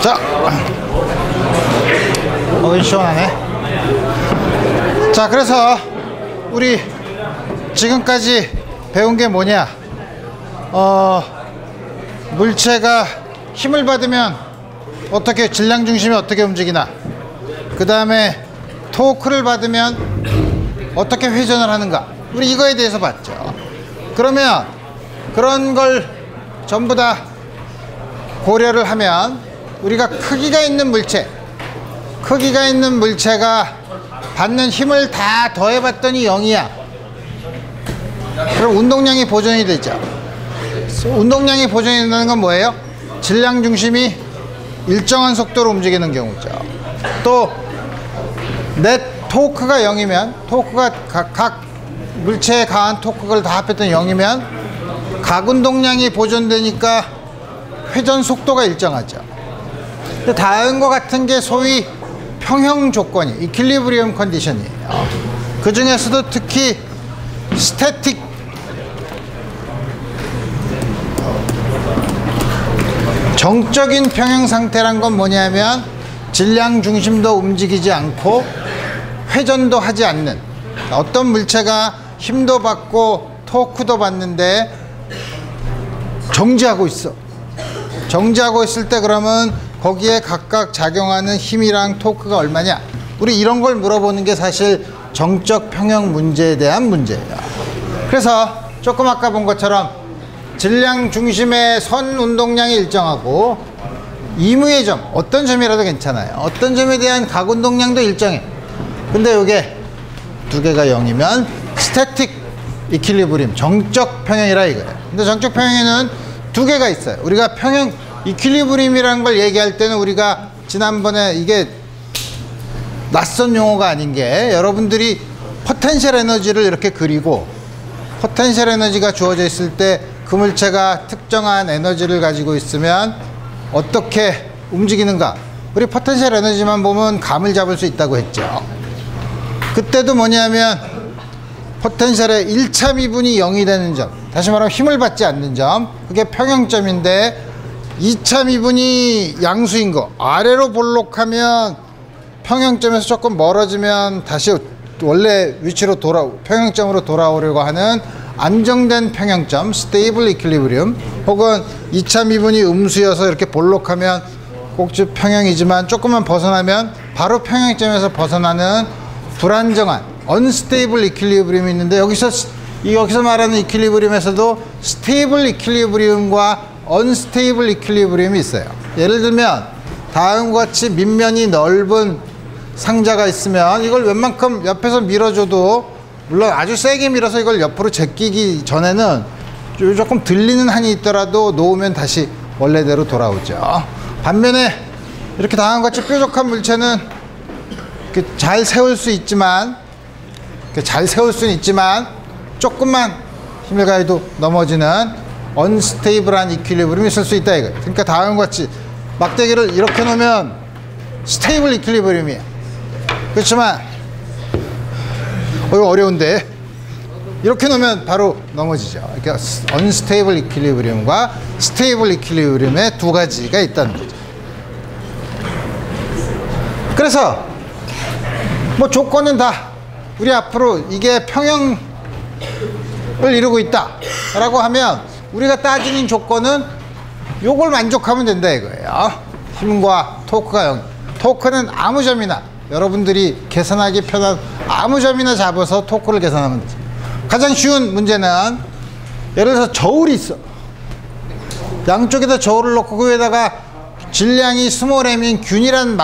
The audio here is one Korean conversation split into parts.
자, 시원하네. 자, 그래서 우리 지금까지 배운 게 뭐냐? 물체가 힘을 받으면 어떻게, 질량 중심이 어떻게 움직이나, 그 다음에 토크를 받으면 어떻게 회전을 하는가, 우리 이거에 대해서 봤죠. 그러면 그런 걸 전부 다 고려를 하면 우리가 크기가 있는 물체가 받는 힘을 다 더해봤더니 0이야. 그럼 운동량이 보존이 되죠. 운동량이 보존이 된다는 건 뭐예요? 질량 중심이 일정한 속도로 움직이는 경우죠. 또 넷 토크가 0이면, 토크가 각 물체에 가한 토크를 다 합했더니 0이면 각 운동량이 보존되니까 회전 속도가 일정하죠. 근데 다음과 같은 게 소위 평형 조건이, 이퀄리브리엄 컨디션이에요. 그 중에서도 특히 스태틱, 정적인 평형 상태란 건 뭐냐면 질량 중심도 움직이지 않고 회전도 하지 않는, 어떤 물체가 힘도 받고 토크도 받는데 정지하고 있어. 정지하고 있을 때 그러면 거기에 각각 작용하는 힘이랑 토크가 얼마냐, 우리 이런 걸 물어보는 게 사실 정적 평형 문제에 대한 문제예요. 그래서 조금 아까 본 것처럼 질량 중심의 선 운동량이 일정하고 이무의 점, 어떤 점이라도 괜찮아요. 어떤 점에 대한 각 운동량도 일정해. 근데 요게 두 개가 0이면 스태틱 이퀄리브리엄, 정적 평형이라 이거예요. 근데 정적 평형에는 두 개가 있어요. 우리가 평형 이퀄리브리엄이라는 걸 얘기할 때는 우리가 지난번에, 이게 낯선 용어가 아닌 게, 여러분들이 포텐셜 에너지를 이렇게 그리고 포텐셜 에너지가 주어져 있을 때 그 물체가 특정한 에너지를 가지고 있으면 어떻게 움직이는가, 우리 포텐셜 에너지만 보면 감을 잡을 수 있다고 했죠. 그때도 뭐냐면 포텐셜의 1차 미분이 0이 되는 점, 다시 말하면 힘을 받지 않는 점, 그게 평형점인데 2차 미분이 양수인 거, 아래로 볼록하면 평형점에서 조금 멀어지면 다시 원래 위치로 평형점으로 돌아오려고 하는 안정된 평형점, 스테이블 이퀄리브리엄, 혹은 2차 미분이 음수여서 이렇게 볼록하면 꼭지 평형이지만 조금만 벗어나면 바로 평형점에서 벗어나는 불안정한 언스테이블 이퀄리브리엄이 있는데, 여기서 말하는 이퀄리브리엄에서도 스테이블 이퀄리브리엄과 언스테이블 이퀄리브리엄이 있어요. 예를 들면 다음과 같이 밑면이 넓은 상자가 있으면 이걸 웬만큼 옆에서 밀어줘도, 물론 아주 세게 밀어서 이걸 옆으로 제끼기 전에는 조금 들리는 한이 있더라도 놓으면 다시 원래대로 돌아오죠. 반면에 이렇게 다음과 같이 뾰족한 물체는 잘 세울 수 있지만, 조금만 힘을 가해도 넘어지는 언스테이블한 이퀄리브리엄이 있을 수 있다 이거예요. 그러니까 다음과 같이 막대기를 이렇게 놓으면 스테이블 이퀄리브리엄이에요. 그렇지만 이거 어려운데 이렇게 놓으면 바로 넘어지죠. 그러니까 언스테이블 이퀄리브리엄과 스테이블 이퀄리브리엄의 두 가지가 있다는 거죠. 그래서 뭐 조건은 다 우리 앞으로 이게 평형을 이루고 있다 라고 하면 우리가 따지는 조건은 요걸 만족하면 된다 이거예요. 힘과 토크가 0. 토크는 아무 점이나, 여러분들이 계산하기 편한 아무 점이나 잡아서 토크를 계산하면 되죠. 가장 쉬운 문제는 예를 들어서 저울이 있어. 양쪽에다 저울을 놓고 그 위에다가 질량이 스몰 m인 균일한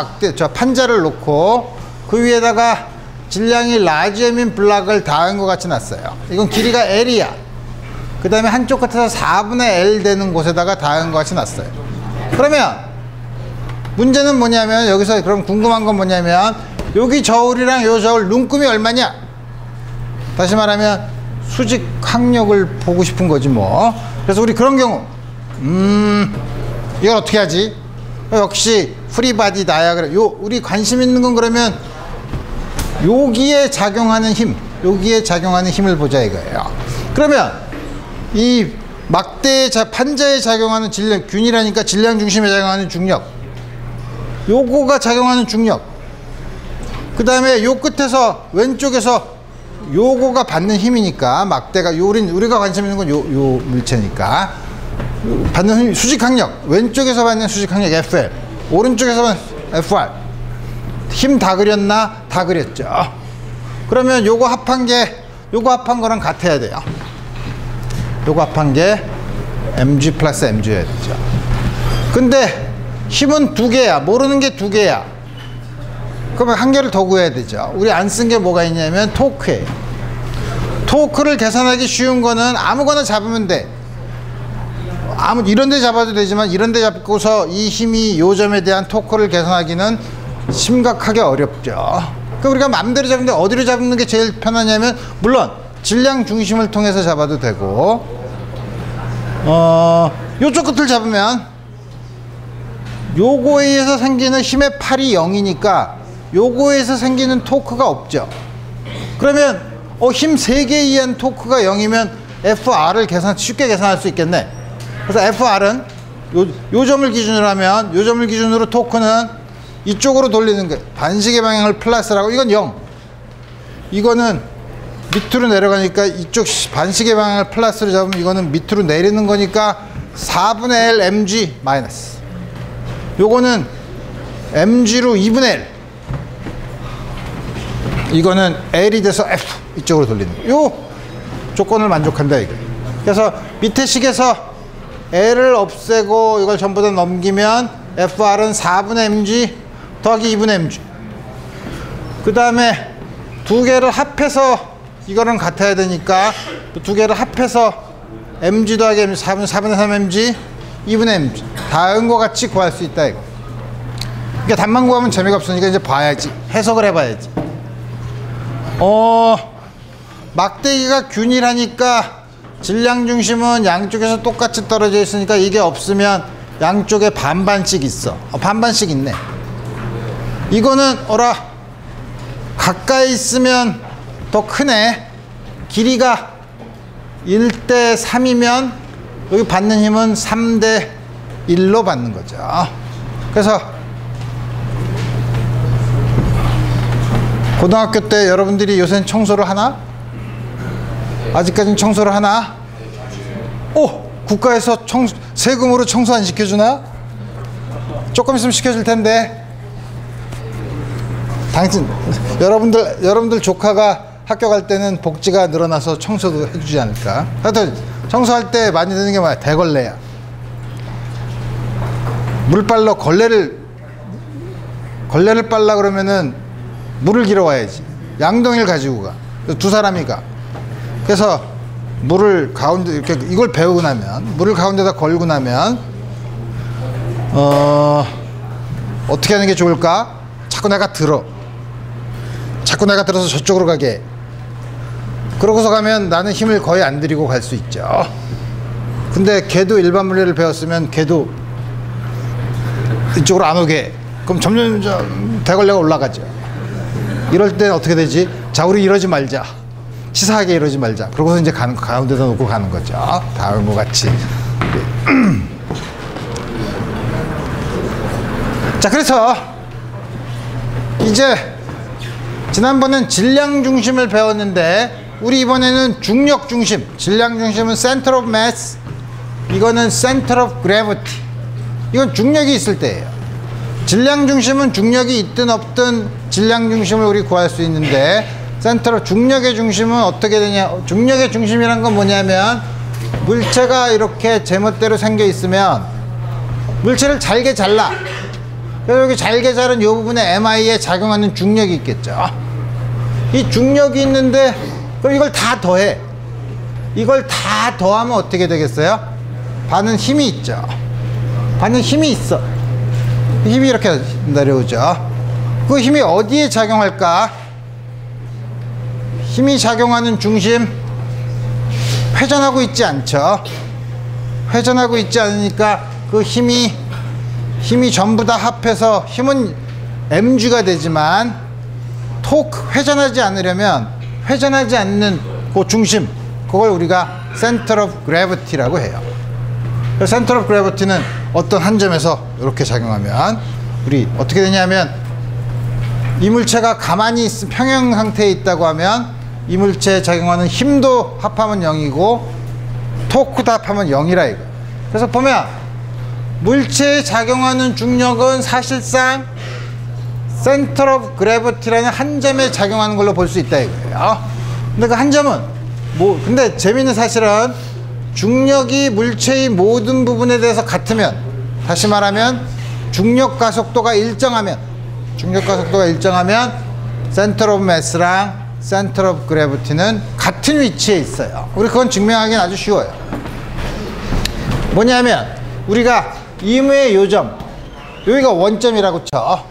판자를 놓고 그 위에다가 질량이 라지 m인 블락을 닿은 것 같이 놨어요. 이건 길이가 L이야. 그 다음에 한쪽 끝에서 4분의 L 되는 곳에다가 닿은 것 같이 놨어요. 그러면 문제는 뭐냐면, 여기서 그럼 궁금한 건 뭐냐면, 여기 저울이랑 요 저울 눈금이 얼마냐? 다시 말하면 수직 항력을 보고 싶은 거지 뭐. 그래서 우리 그런 경우 이걸 어떻게 하지? 역시 프리바디 다이아그램. 우리 관심 있는 건 그러면 여기에 작용하는 힘, 여기에 작용하는 힘을 보자 이거예요. 그러면 이 막대의 판자에 작용하는 질량, 균이라니까 질량 중심에 작용하는 중력, 요거가 작용하는 중력. 그 다음에 요 끝에서 왼쪽에서 요거가 받는 힘이니까 막대가 우리가 관심 있는 건 요 물체니까 받는 힘, 수직항력. 왼쪽에서 받는 수직항력 FL, 오른쪽에서 받는 FR. 힘 다 그렸나? 다 그렸죠. 그러면 요거 합한 거랑 같아야 돼요. 요거 합한 게 mg 플러스 mg여야 되죠. 근데 힘은 두 개야. 모르는 게 두 개야. 그러면 한 개를 더 구해야 되죠. 우리 안 쓴 게 뭐가 있냐면 토크예요. 토크를 계산하기 쉬운 거는 아무거나 잡으면 돼. 이런 데 잡아도 되지만 이런 데 잡고서 이 힘이 요 점에 대한 토크를 계산하기는 심각하게 어렵죠. 그러니까 우리가 마음대로 잡는데 어디로 잡는 게 제일 편하냐면, 물론 질량 중심을 통해서 잡아도 되고, 요쪽 끝을 잡으면 요거에 의해서 생기는 힘의 팔이 0이니까 요거에서 생기는 토크가 없죠. 그러면 힘 3개에 의한 토크가 0이면 FR을 쉽게 계산할 수 있겠네. 그래서 FR은 요 점을 기준으로 하면, 요 점을 기준으로 토크는 이쪽으로 돌리는 거예요. 반시계 방향을 플러스라고. 이건 0. 이거는 밑으로 내려가니까 이쪽 반시계 방향을 플러스로 잡으면 이거는 밑으로 내리는 거니까 4분의 L mg 마이너스. 요거는 mg로 2분의 L. 이거는 L이 돼서 F 이쪽으로 돌리는 거예요. 요 조건을 만족한다 이거. 그래서 밑에 식에서 L을 없애고 이걸 전부 다 넘기면 FR은 4분의 mg 더하기 2분의 mg. 그 다음에 두 개를 합해서 이거는 같아야 되니까 두 개를 합해서 mg 더하기 mg 4분의 3mg 2분의 mg. 다음과 같이 구할 수 있다 이거. 그러니까 답만 구하면 재미가 없으니까 이제 봐야지. 해석을 해봐야지. 막대기가 균일하니까 질량 중심은 양쪽에서 똑같이 떨어져 있으니까 이게 없으면 양쪽에 반반씩 있어. 반반씩 있네. 이거는 가까이 있으면 더 크네. 길이가 1대 3이면 여기 받는 힘은 3대 1로 받는 거죠. 그래서 고등학교 때 여러분들이 요새는 청소를 하나? 아직까지는 청소를 하나? 국가에서 세금으로 청소 안 시켜주나? 조금 있으면 시켜줄 텐데. 여러분들 조카가 학교 갈 때는 복지가 늘어나서 청소도 해주지 않을까? 하여튼 청소할 때 많이 드는 게 뭐야? 대걸레야. 물빨러 걸레를 빨라 그러면은 물을 길어와야지. 양동이를 가지고 가. 두 사람이 가. 그래서 물을 가운데 이렇게 이걸 배우고 나면, 물을 가운데다 걸고 나면 어떻게 하는 게 좋을까? 자꾸 내가 들어서 저쪽으로 가게. 그러고서 가면 나는 힘을 거의 안 들이고 갈 수 있죠. 근데 걔도 일반 물리를 배웠으면 걔도 이쪽으로 안 오게. 그럼 점점 대걸레가 올라가죠. 이럴 때 어떻게 되지? 자, 우리 이러지 말자. 치사하게 이러지 말자. 그러고서 이제 가운데다 놓고 가는 거죠. 다음과 같이. 자, 그래서 이제 지난번엔 질량 중심을 배웠는데 우리 이번에는 중력 중심. 질량 중심은 center of mass, 이거는 center of gravity. 이건 중력이 있을 때예요. 질량 중심은 중력이 있든 없든 질량 중심을 우리 구할 수 있는데, 중력의 중심은 어떻게 되냐? 중력의 중심이란 건 뭐냐면, 물체가 이렇게 제멋대로 생겨 있으면 물체를 잘게 잘라. 그래서 여기 잘게 자른 이 부분에 MI에 작용하는 중력이 있겠죠. 이 중력이 있는데 그럼 이걸 다 더해. 이걸 다 더하면 어떻게 되겠어요? 받는 힘이 있죠. 받는 힘이 있어. 힘이 이렇게 내려오죠. 그 힘이 어디에 작용할까? 힘이 작용하는 중심, 회전하고 있지 않죠. 회전하고 있지 않으니까 그 힘이 전부 다 합해서 힘은 mg가 되지만, 회전하지 않으려면 회전하지 않는 그 중심, 그걸 우리가 center of gravity라고 해요. center of gravity는 어떤 한 점에서 이렇게 작용하면 우리 어떻게 되냐면 이 물체가 가만히 있음 평형 상태에 있다고 하면 이 물체에 작용하는 힘도 합하면 0이고 토크도 합하면 0이라 이거. 그래서 보면 물체에 작용하는 중력은 사실상 센터 오브 그래비티라는 한 점에 작용하는 걸로 볼 수 있다 이거예요. 근데 그 한 점은 뭐 근데 재미있는 사실은 중력이 물체의 모든 부분에 대해서 같으면, 다시 말하면 중력과 속도가 일정하면 센터 오브 매스랑 센터 오브 그래비티는 같은 위치에 있어요. 우리 그건 증명하기는 아주 쉬워요. 뭐냐면 우리가 임의 요점, 여기가 원점이라고 쳐.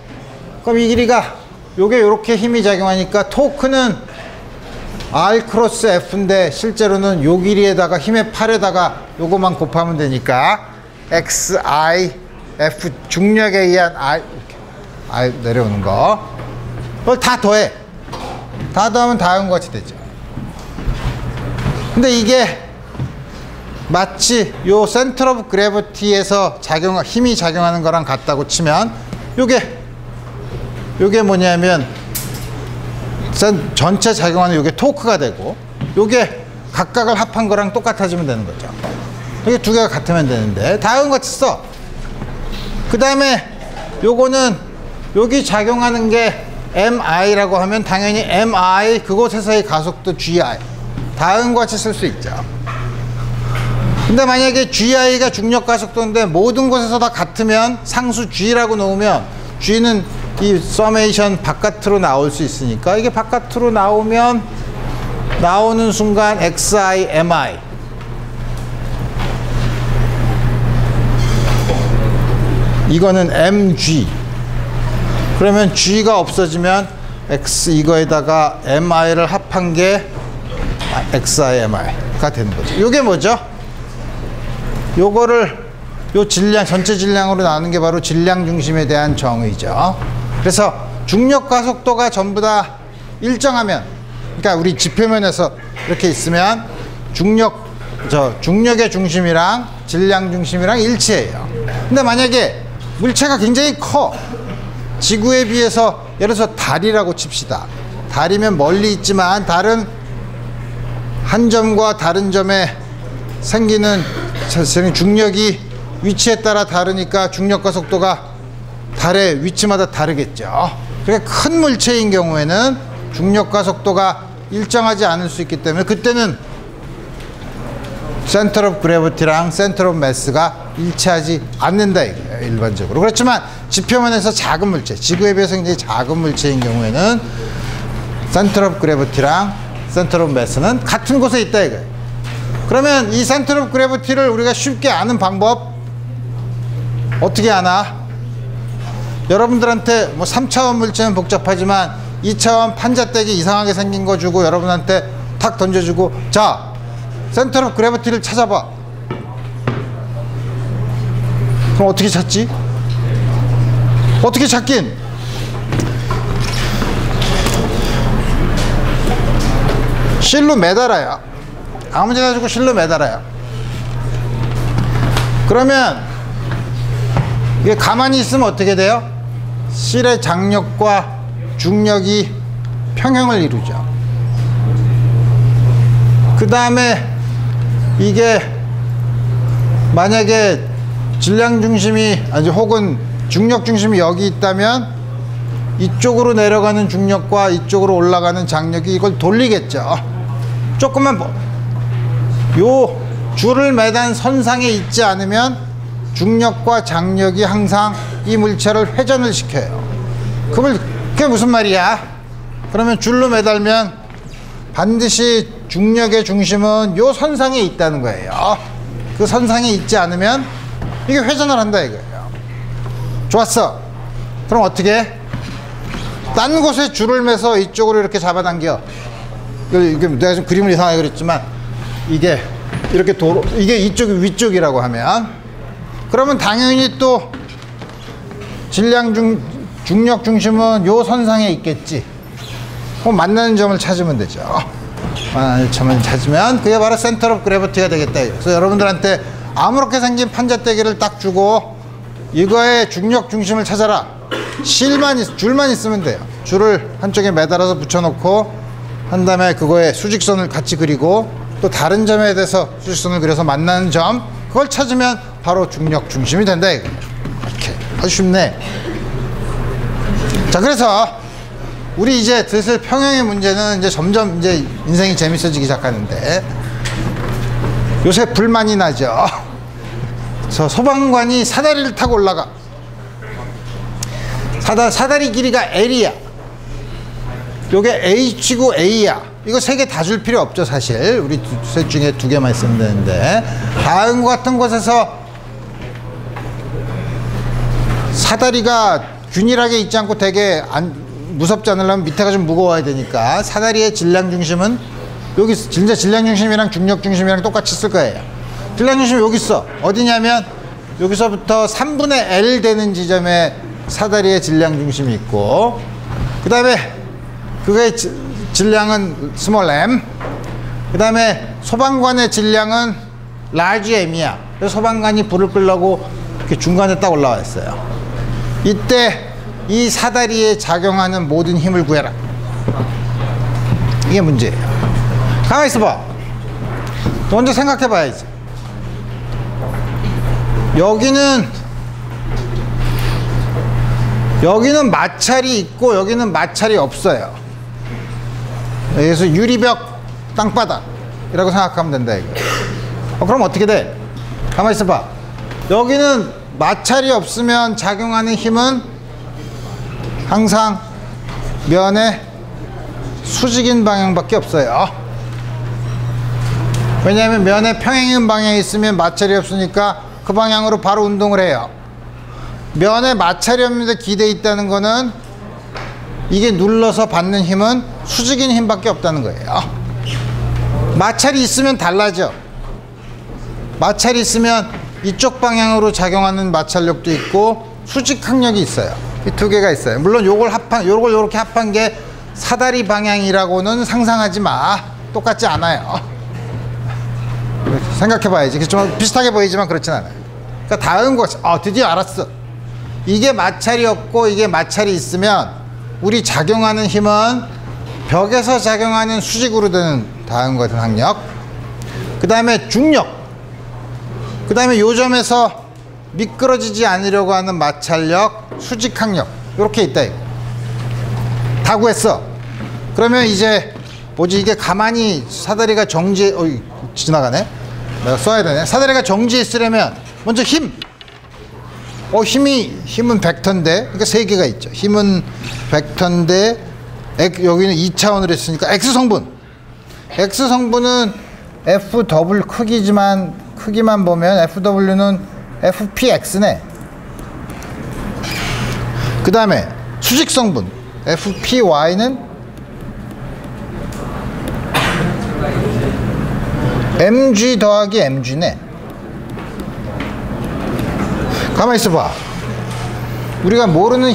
그럼 이 길이가 요게 요렇게 힘이 작용하니까 토크는 R 크로스 F인데 실제로는 요 길이에다가 힘의 8에다가 요거만 곱하면 되니까 XI F 중력에 의한 R, 이렇게 R 내려오는 거 그걸 다 더해. 다 더하면 다음과 같이 되죠. 근데 이게 마치 요 센터 오브 그래비티에서 힘이 작용하는 거랑 같다고 치면 요게 뭐냐면 전체 작용하는 요게 토크가 되고 요게 각각을 합한 거랑 똑같아지면 되는 거죠. 이게 두 개가 같으면 되는데 다음과 같이 써. 그 다음에 요거는 여기 작용하는 게 MI라고 하면 당연히 MI 그곳에서의 가속도 GI 다음과 같이 쓸 수 있죠. 근데 만약에 GI가 중력 가속도인데 모든 곳에서 다 같으면 상수 G라고 놓으면 G는 이 서메이션 바깥으로 나올 수 있으니까 이게 바깥으로 나오면 나오는 순간 XI, MI 이거는 MG 그러면 G가 없어지면 X 이거에다가 MI를 합한 게 XI, MI가 되는 거죠. 이게 뭐죠? 요거를 요 질량 전체 질량으로 나누는 게 바로 질량 중심에 대한 정의죠. 그래서 중력과 속도가 전부 다 일정하면, 그러니까 우리 지표면에서 이렇게 있으면 중력의 중심이랑 질량 중심이랑 일치해요. 근데 만약에 물체가 굉장히 커, 지구에 비해서 예를 들어서 달이라고 칩시다. 달이면 멀리 있지만 달은 한 점과 다른 점에 생기는 중력이 위치에 따라 다르니까 중력과 속도가 달의 위치마다 다르겠죠. 그러니까 큰 물체인 경우에는 중력과 속도가 일정하지 않을 수 있기 때문에 그때는 센터 오브 그래비티랑 센터 오브 매스가 일치하지 않는다 이거예요, 일반적으로. 그렇지만 지표면에서 작은 물체, 지구에 비해서 굉장히 작은 물체인 경우에는 센터 오브 그래비티랑 센터 오브 매스는 같은 곳에 있다 이거예요. 그러면 이 센터 오브 그래비티를 우리가 쉽게 아는 방법 어떻게 아나? 여러분들한테 뭐 3차원 물체는 복잡하지만 2차원 판자떼기 이상하게 생긴 거 주고 여러분한테 탁 던져주고 자 센터 오브 그래비티를 찾아봐. 그럼 어떻게 찾지? 어떻게 찾긴? 실로 매달아요. 아무데나 주고 실로 매달아요. 그러면 이게 가만히 있으면 어떻게 돼요? 실의 장력과 중력이 평형을 이루죠. 그 다음에 이게 만약에 질량 중심이 아니 혹은 중력 중심이 여기 있다면 이쪽으로 내려가는 중력과 이쪽으로 올라가는 장력이 이걸 돌리겠죠. 조금만 요 줄을 매단 선상에 있지 않으면 중력과 장력이 항상 이 물체를 회전을 시켜요. 그게 무슨 말이야? 그러면 줄로 매달면 반드시 중력의 중심은 요 선상에 있다는 거예요. 그 선상에 있지 않으면 이게 회전을 한다 이거예요. 좋았어. 그럼 어떻게? 딴 곳에 줄을 매서 이쪽으로 이렇게 잡아당겨. 이게 내가 좀 그림을 이상하게 그렸지만 이게 이렇게 이게 이쪽이 위쪽이라고 하면 그러면 당연히 또 중력 중심은 요 선상에 있겠지. 그럼 만나는 점을 찾으면 되죠. 만나는 점을 찾으면 그게 바로 센터 오브 그래비티가 되겠다. 그래서 여러분들한테 아무렇게 생긴 판자떼기를 딱 주고 이거의 중력 중심을 찾아라. 줄만 있으면 돼요. 줄을 한쪽에 매달아서 붙여놓고 한 다음에 그거에 수직선을 같이 그리고 또 다른 점에 대해서 수직선을 그려서 만나는 점, 그걸 찾으면 바로 중력 중심이 된다 이거예요. 이렇게 아주 쉽네. 자, 그래서 우리 이제 슬슬 평형의 문제는 이제 점점 이제 인생이 재밌어지기 시작하는데, 요새 불만이 나죠. 그래서 소방관이 사다리를 타고 올라가. 사다리 길이가 L이야. 요게 H고 A야. 이거 세 개 다 줄 필요 없죠, 사실. 우리 셋 중에 두 개만 있으면 되는데, 다음 같은 곳에서 사다리가 균일하게 있지 않고 되게 무섭지 않으려면 밑에가 좀 무거워야 되니까 사다리의 질량 중심은 여기, 진짜 질량 중심이랑 중력 중심이랑 똑같이 쓸 거예요. 질량 중심이 여기 있어. 어디냐면 여기서부터 3분의 L 되는 지점에 사다리의 질량 중심이 있고, 그 다음에 그거의 질량은 스몰 m, 그 다음에 소방관의 질량은 라지 m이야. 그래서 소방관이 불을 끄려고 이렇게 중간에 딱 올라와 있어요. 이때 이 사다리에 작용하는 모든 힘을 구해라. 이게 문제예요. 가만히 있어봐. 먼저 생각해 봐야지. 여기는 마찰이 있고 여기는 마찰이 없어요. 여기서 유리벽 땅바닥이라고 생각하면 된다 이거. 그럼 어떻게 돼? 가만히 있어봐. 여기는 마찰이 없으면 작용하는 힘은 항상 면의 수직인 방향밖에 없어요. 왜냐하면 면의 평행인 방향이 있으면 마찰이 없으니까 그 방향으로 바로 운동을 해요. 면에 마찰이 없는데 기대에 있다는 거는 이게 눌러서 받는 힘은 수직인 힘밖에 없다는 거예요. 마찰이 있으면 달라져. 마찰이 있으면 이쪽 방향으로 작용하는 마찰력도 있고 수직 항력이 있어요. 이 두 개가 있어요. 물론 요걸 요렇게 합한 게 사다리 방향이라고는 상상하지 마. 똑같지 않아요. 생각해 봐야지. 좀 비슷하게 보이지만 그렇진 않아요. 그러니까 다음 것, 드디어 알았어. 이게 마찰이 없고 이게 마찰이 있으면 우리 작용하는 힘은 벽에서 작용하는 수직으로 되는 다음 같은 항력, 그 다음에 중력, 그 다음에 요 점에서 미끄러지지 않으려고 하는 마찰력, 수직 항력, 이렇게 있다 이거. 다 구했어. 그러면 이제 뭐지, 이게 가만히 사다리가 정지해, 지나가네. 내가 써야 되네. 사다리가 정지해 있으려면 먼저 힘. 힘은 벡터인데, 그러니까 세 개가 있죠. 힘은 벡터인데, 여기는 2차원으로 했으니까 X성분. X성분은 FW 크기만 보면 FW는 FPX네. 그 다음에 수직성분 FPY는 mg 더하기 mg네. 가만히 있어봐. 우리가 모르는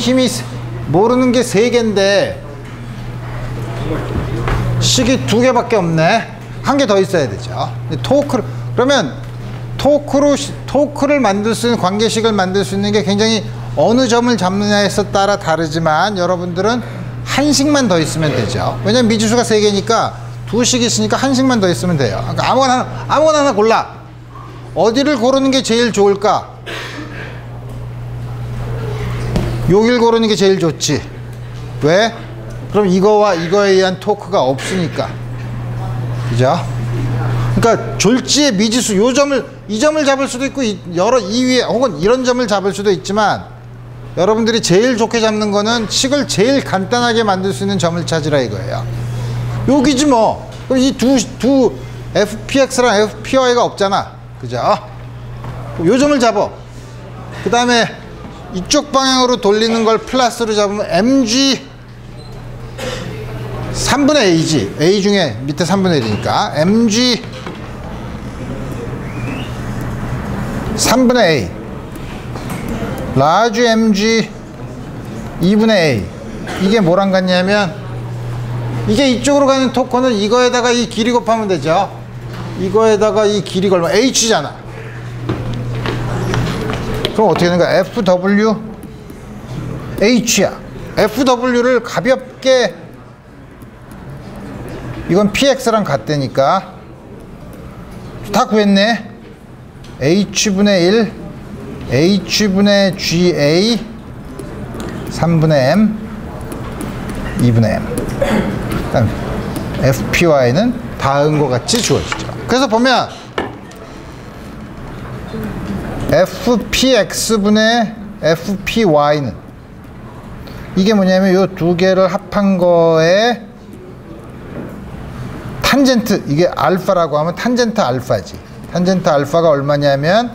게 세 개인데 식이 두 개밖에 없네. 한 개 더 있어야 되죠. 그러면 토크를 만들 수 있는, 관계식을 만들 수 있는 게 굉장히 어느 점을 잡느냐에서 따라 다르지만 여러분들은 한 식만 더 있으면 되죠. 왜냐면 미지수가 세 개니까 두 식 있으니까 한 식만 더 있으면 돼요. 그러니까 아무거나 하나 골라. 어디를 고르는 게 제일 좋을까? 여길 고르는 게 제일 좋지. 왜? 그럼 이거와 이거에 의한 토크가 없으니까. 그죠? 그러니까 졸지의 미지수, 이 점을 잡을 수도 있고 이 위에 혹은 이런 점을 잡을 수도 있지만, 여러분들이 제일 좋게 잡는 거는 식을 제일 간단하게 만들 수 있는 점을 찾으라 이거예요. 여기지 뭐. 그럼 이 두 FPX랑 FPY가 없잖아. 그죠? 요 점을 잡어. 그 다음에 이쪽 방향으로 돌리는 걸 플러스로 잡으면 mg 3분의 a지. a 중에 밑에 3분의 1이니까 mg 3분의 a 라지 mg 2분의 a. 이게 뭐랑 같냐면, 이게 이쪽으로 가는 토크는 이거에다가 이 길이 곱하면 되죠. 이거에다가 이 길이 걸면 h잖아. 그럼 어떻게 되는 거야? FW H야. FW를 가볍게, 이건 PX랑 같다니까 다 구했네. H분의 1 H분의 GA 3분의 M 2분의 M. 그다음 FPY는 다음과 같이 주어지죠. 그래서 보면 FPX분의 FPY는 이게 뭐냐면 요 두 개를 합한 거에 탄젠트, 이게 알파라고 하면 탄젠트 알파지. 탄젠트 알파가 얼마냐면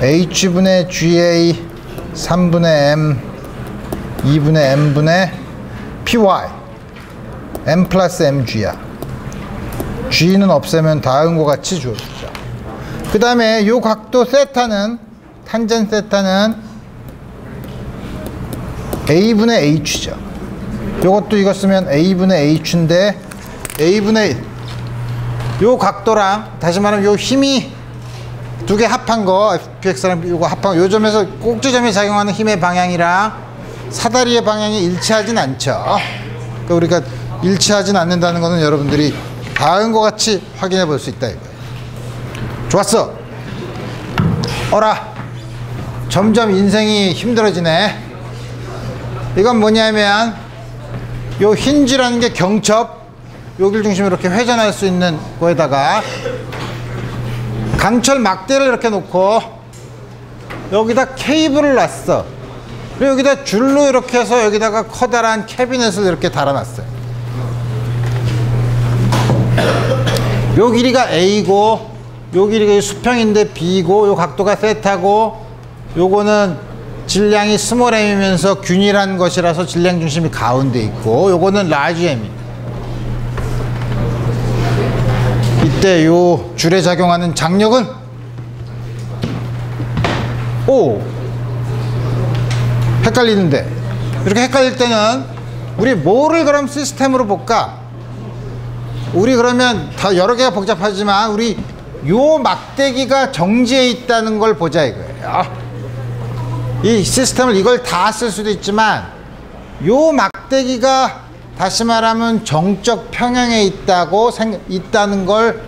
H분의 GA 3분의 M 2분의 M분의 PY M 플러스 MG야. G는 없애면 다음과 같이 주어지죠. 그 다음에 요 각도 세타는, 탄젠트 세타는 A분의 H죠. 요것도 이거 쓰면 A분의 H인데 A분의 요 각도랑, 다시 말하면 요 힘이 두 개 합한 거, FPX랑 요거 합한 거, 요 점에서 꼭지점에 작용하는 힘의 방향이랑 사다리의 방향이 일치하진 않죠. 그러니까 우리가 일치하진 않는다는 거는 여러분들이 다음과 같이 확인해 볼 수 있다 이거예요. 좋았어. 어라, 점점 인생이 힘들어지네. 이건 뭐냐면 요 힌지라는 게 경첩, 여기를 중심으로 이렇게 회전할 수 있는 거에다가 강철 막대를 이렇게 놓고 여기다 케이블을 놨어. 그리고 여기다 줄로 이렇게 해서 여기다가 커다란 캐비넷을 이렇게 달아놨어요. 요 길이가 A고 요 길이가 수평인데 B고 요 각도가 세타고 요거는 질량이 스몰 m이면서 균일한 것이라서 질량 중심이 가운데 있고 요거는 라지 m이. 이때 요 줄에 작용하는 장력은 오, 헷갈리는데 이렇게 헷갈릴 때는 우리 뭐를 그럼 시스템으로 볼까? 우리 그러면 다 여러 개가 복잡하지만 우리 요 막대기가 정지해 있다는 걸 보자 이거예요. 이 시스템을 이걸 다 쓸 수도 있지만 요 막대기가 다시 말하면 정적 평형에 있다는 걸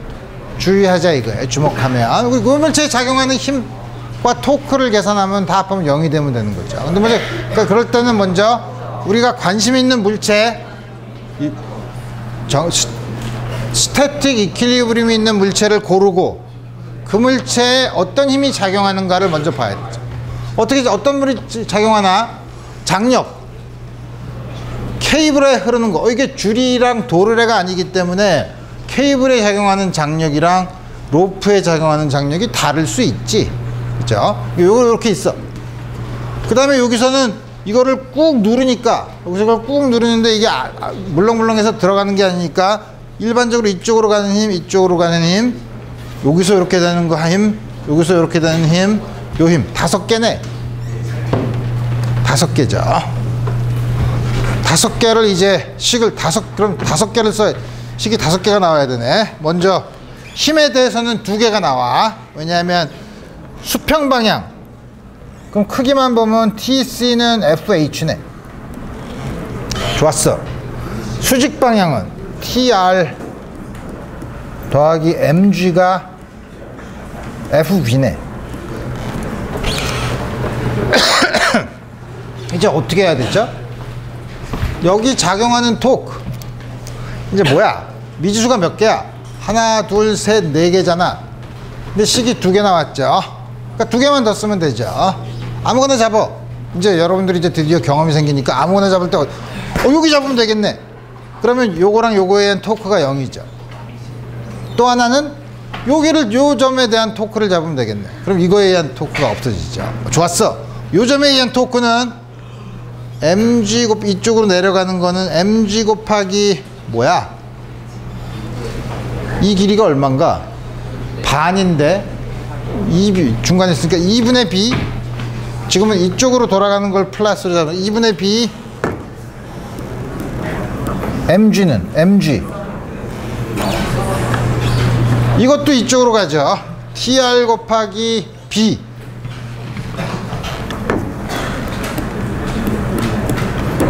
주의하자 이거예요. 주목하면 우리 고물체에 작용하는 힘과 토크를 계산하면 다 합하면 0이 되면 되는 거죠. 근데 먼저 그러니까 그럴 때는 먼저 우리가 관심 있는 물체, 스태틱 이퀄리브리움이 있는 물체를 고르고 그 물체에 어떤 힘이 작용하는가를 먼저 봐야 되죠. 어떤 물이 작용하나? 장력, 케이블에 흐르는 거. 이게 줄이랑 도르래가 아니기 때문에 케이블에 작용하는 장력이랑 로프에 작용하는 장력이 다를 수 있지. 그죠? 이렇게 있어. 그 다음에 여기서는 이거를 꾹 누르니까, 여기서 이걸 꾹 누르는데 이게 물렁물렁해서 들어가는 게 아니니까 일반적으로 이쪽으로 가는 힘, 이쪽으로 가는 힘, 여기서 이렇게 되는 거 힘, 여기서 이렇게 되는 힘, 요 힘 5개네. 5개죠. 5개를 이제 식을 그럼 5개를 써야, 식이 5개가 나와야 되네. 먼저 힘에 대해서는 2개가 나와. 왜냐하면 수평 방향. 그럼 크기만 보면 TC는 FH네. 좋았어. 수직 방향은 TR 더하기 MG가 FV네. 이제 어떻게 해야 되죠? 여기 작용하는 토크 이제 뭐야? 미지수가 몇 개야? 하나, 둘, 셋, 4개잖아. 근데 식이 2개 나왔죠. 그러니까 2개만 더 쓰면 되죠. 아무거나 잡아. 이제 여러분들이 이제 드디어 경험이 생기니까 아무거나 잡을 때 여기 잡으면 되겠네. 그러면 요거랑 요거에 대한 토크가 0이죠. 또 하나는 여기를 요 점에 대한 토크를 잡으면 되겠네. 그럼 이거에 대한 토크가 없어지죠. 좋았어. 요 점에 의한 토크는 mg 이쪽으로 내려가는 거는 mg 곱하기 뭐야? 이 길이가 얼마인가? 반인데 2b 중간에 있으니까 2분의 b. 지금은 이쪽으로 돌아가는 걸 플러스로 잡는 2분의 b. mg는 mg. 이것도 이쪽으로 가죠. tr 곱하기 b.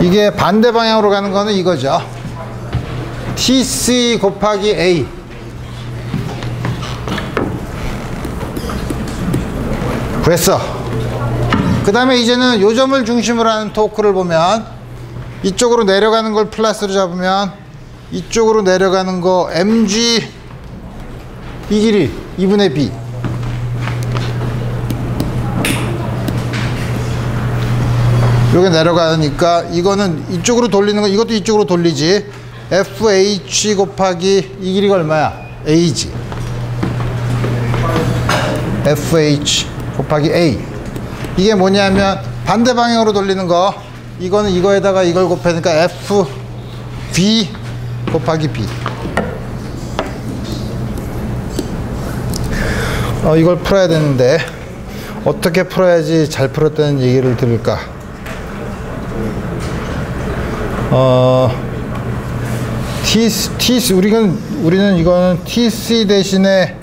이게 반대 방향으로 가는 거는 이거죠. TC 곱하기 A. 구했어. 그 다음에 이제는 요 점을 중심으로 하는 토크를 보면 이쪽으로 내려가는 걸 플러스로 잡으면 이쪽으로 내려가는 거 mg 이 길이 2분의 b. 요게 내려가니까 이거는 이쪽으로 돌리는 거, 이것도 이쪽으로 돌리지. fh 곱하기 이 길이가 얼마야? a지. fh 곱하기 a. 이게 뭐냐면 반대 방향으로 돌리는 거, 이거는 이거에다가 이걸 곱하니까 fv 곱하기 b. 이걸 풀어야 되는데 어떻게 풀어야지 잘 풀었다는 얘기를 들을까? 우리는 이거는 TC 대신에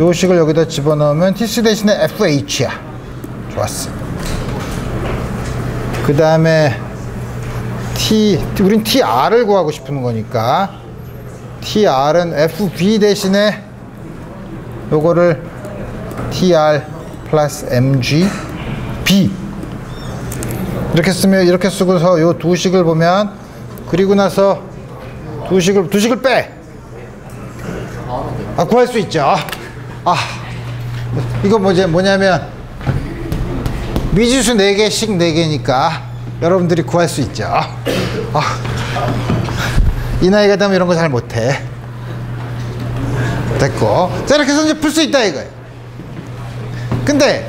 요 식을 여기다 집어넣으면 TC 대신에 FH야. 좋았어. 그 다음에 우린 TR을 구하고 싶은 거니까 TR은 FB 대신에 요거를 TR 플러스 MG B 이렇게 쓰면, 이렇게 쓰고서 요 두 식을 보면, 그리고 나서 두 식을 빼. 구할 수 있죠. 이거 뭐냐면 미지수 4개씩 4개니까 여러분들이 구할 수 있죠. 이 나이가 되면 이런 거 잘 못해. 됐고. 자, 이렇게 해서 이제 풀 수 있다 이거예요. 근데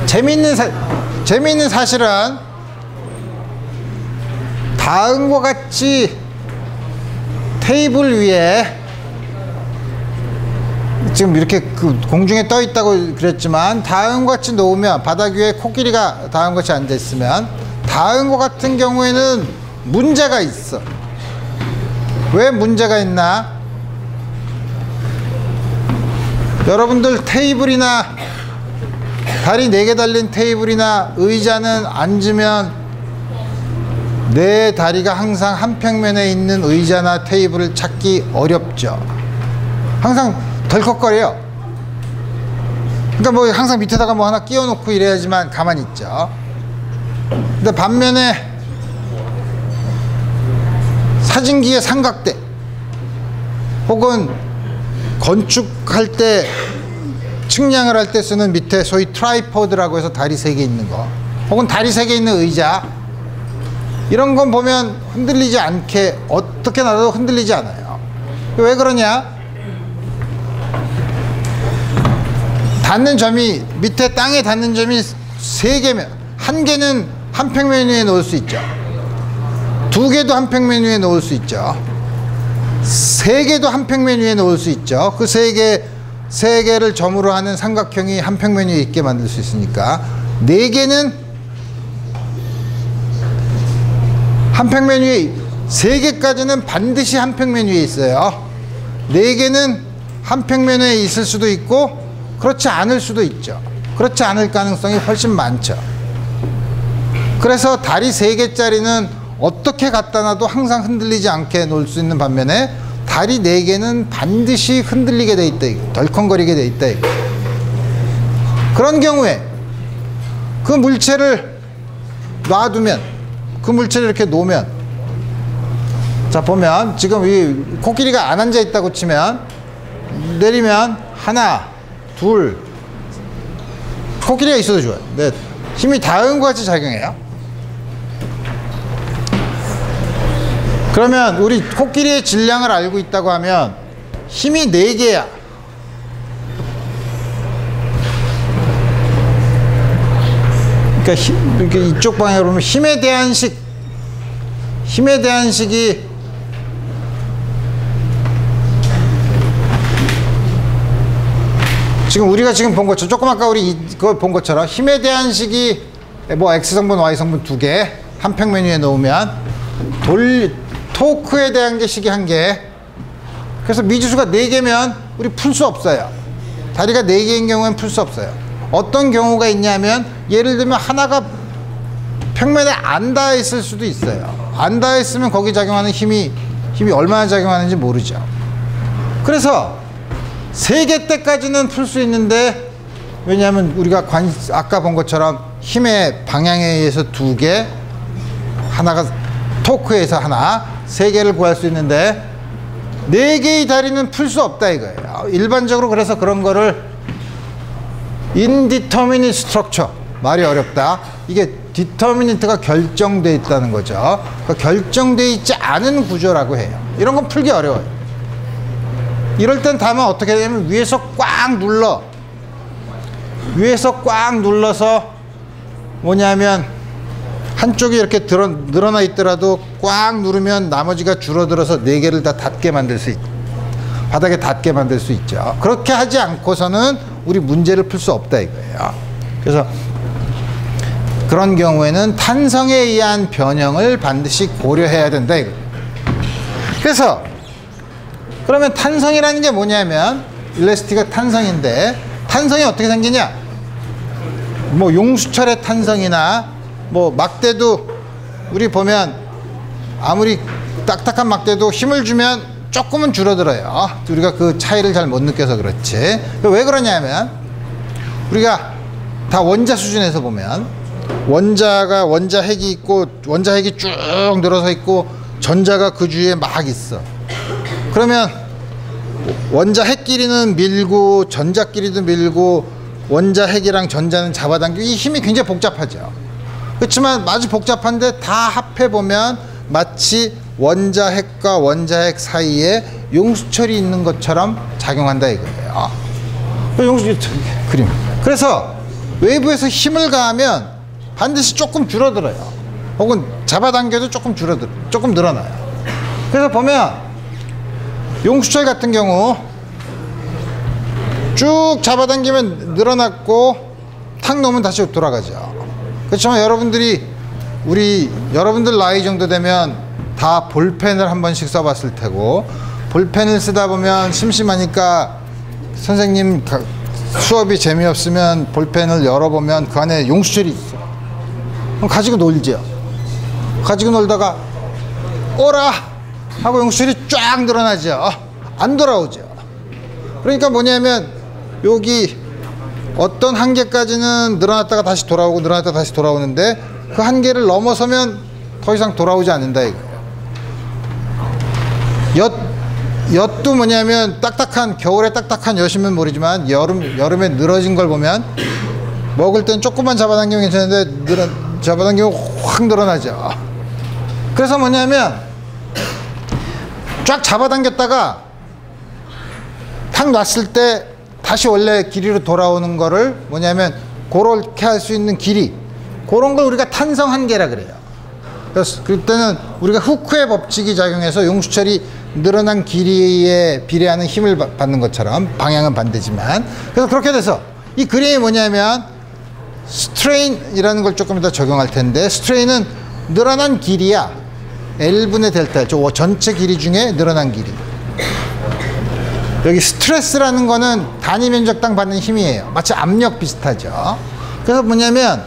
재미있는 사실은 다음과 같이 테이블 위에 지금 이렇게 그 공중에 떠 있다고 그랬지만, 다음과 같이 놓으면, 바닥 위에 코끼리가 다음과 같이 앉아 있으면, 다음과 같은 경우에는 문제가 있어. 왜 문제가 있나? 여러분들 테이블이나 다리 4개 달린 테이블이나 의자는 앉으면 내 다리가 항상 한 평면에 있는 의자나 테이블을 찾기 어렵죠. 항상 덜컥거려요. 그러니까 뭐 항상 밑에다가 뭐 하나 끼워 놓고 이래야지만 가만히 있죠. 근데 반면에 사진기의 삼각대 혹은 건축할 때 측량을 할 때 쓰는 밑에 소위 트라이포드라고 해서 다리 3개 있는 거, 혹은 다리 3개 있는 의자, 이런 건 보면 흔들리지 않게, 어떻게 놔도 흔들리지 않아요. 왜 그러냐? 닿는 점이, 밑에 땅에 닿는 점이 3개면, 1개는 한 평면 위에 놓을 수 있죠. 2개도 한 평면 위에 놓을 수 있죠. 3개도 한 평면 위에 놓을 수 있죠. 그 3개를 점으로 하는 삼각형이 한 평면 위에 있게 만들 수 있으니까, 4개는 한 평면 위에, 3개까지는 반드시 한 평면 위에 있어요. 4개는 한 평면에 있을 수도 있고 그렇지 않을 수도 있죠. 그렇지 않을 가능성이 훨씬 많죠. 그래서 다리 3개짜리는 어떻게 갖다 놔도 항상 흔들리지 않게 놓을 수 있는 반면에, 다리 4개는 반드시 흔들리게 돼 있다, 덜컹거리게 돼 있다. 그런 경우에 그 물체를 놔두면, 그 물체를 이렇게 놓으면, 자 보면 지금 이 코끼리가 안 앉아 있다고 치면, 내리면 하나, 둘, 코끼리가 있어도 좋아요. 네, 힘이 다음과 같이 작용해요. 그러면 우리 코끼리의 질량을 알고 있다고 하면 힘이 4개야. 그러니까 이렇게 이쪽 방향으로 보면 힘에 대한 식이 지금 우리가 지금 본 것처럼, 조금 아까 우리 그걸 본 것처럼 힘에 대한 식이 뭐 X성분, Y성분 2개 한 평면 위에 놓으면, 토크에 대한 게 식이 1개. 그래서 미지수가 4개면 우리 풀 수 없어요. 다리가 4개인 경우엔 풀 수 없어요. 어떤 경우가 있냐면, 예를 들면 하나가 평면에 안 닿아 있을 수도 있어요. 안 닿아 있으면 거기 작용하는 힘이 얼마나 작용하는지 모르죠. 그래서 3개 때까지는 풀 수 있는데, 왜냐하면 우리가 아까 본 것처럼 힘의 방향에 의해서 2개, 하나가 토크에서 하나, 3개를 구할 수 있는데 4개의 다리는 풀 수 없다 이거예요. 일반적으로 그래서 그런 거를 indeterminate structure, 말이 어렵다. 이게 디터미니트가 결정돼 있다는 거죠. 그러니까 결정돼 있지 않은 구조라고 해요. 이런 건 풀기 어려워요. 이럴 땐 다만 어떻게 되냐면 위에서 꽉 눌러서 뭐냐면 한쪽이 이렇게 늘어나 있더라도 꽉 누르면 나머지가 줄어들어서 4개를 다 닿게 만들 수 바닥에 닿게 만들 수 있죠. 그렇게 하지 않고서는 우리 문제를 풀 수 없다 이거예요. 그래서 그런 경우에는 탄성에 의한 변형을 반드시 고려해야 된다 이거예요. 그래서 그러면 탄성이라는 게 뭐냐면, 일라스틱은 탄성인데, 탄성이 어떻게 생기냐? 뭐 용수철의 탄성이나 뭐 막대도 우리 보면 아무리 딱딱한 막대도 힘을 주면 조금은 줄어들어요. 우리가 그 차이를 잘 못 느껴서 그렇지. 왜 그러냐면 우리가 다 원자 수준에서 보면 원자핵이 있고, 원자핵이 쭉 늘어서 있고 전자가 그 주위에 막 있어. 그러면 원자핵끼리는 밀고 전자끼리도 밀고 원자핵이랑 전자는 잡아당기고, 이 힘이 굉장히 복잡하죠. 그렇지만 마치 복잡한데 다 합해보면 마치 원자핵과 원자핵 사이에 용수철이 있는 것처럼 작용한다 이거예요. 그림. 그래서 외부에서 힘을 가하면 반드시 조금 줄어들어요. 혹은 잡아당겨도 조금 늘어나요. 그래서 보면 용수철 같은 경우 쭉 잡아당기면 늘어났고 탁 놓으면 다시 돌아가죠. 그렇지만 여러분들 나이 정도 되면 다 볼펜을 한 번씩 써봤을 테고, 볼펜을 쓰다 보면 심심하니까 선생님 수업이 재미없으면 볼펜을 열어보면 그 안에 용수철이 있어. 그럼 가지고 놀죠. 가지고 놀다가 오라 하고 용수철이 쫙 늘어나죠. 안 돌아오죠. 그러니까 뭐냐면 여기 어떤 한계까지는 늘어났다가 다시 돌아오고 늘어났다가 다시 돌아오는데 그 한계를 넘어서면 더 이상 돌아오지 않는다 이거예요. 엿도 뭐냐면 겨울에 딱딱한 엿이면 모르지만 여름에 늘어진 걸 보면 먹을 땐 조금만 잡아당기면 괜찮은데 잡아당기면 확 늘어나죠. 그래서 뭐냐면 쫙 잡아당겼다가 탁 놨을 때 다시 원래 길이로 돌아오는 거를 뭐냐면 그렇게 할 수 있는 길이, 그런 걸 우리가 탄성 한계라 그래요. 그래서 그때는 우리가 후크의 법칙이 작용해서 용수철이 늘어난 길이에 비례하는 힘을 받는 것처럼, 방향은 반대지만, 그래서 그렇게 돼서 이 그림이 뭐냐면 스트레인이라는 걸 조금 이따 적용할 텐데, 스트레인은 늘어난 길이야. L분의 델타, 저 전체 길이 중에 늘어난 길이. 여기 스트레스라는 거는 단위 면적당 받는 힘이에요. 마치 압력 비슷하죠. 그래서 뭐냐면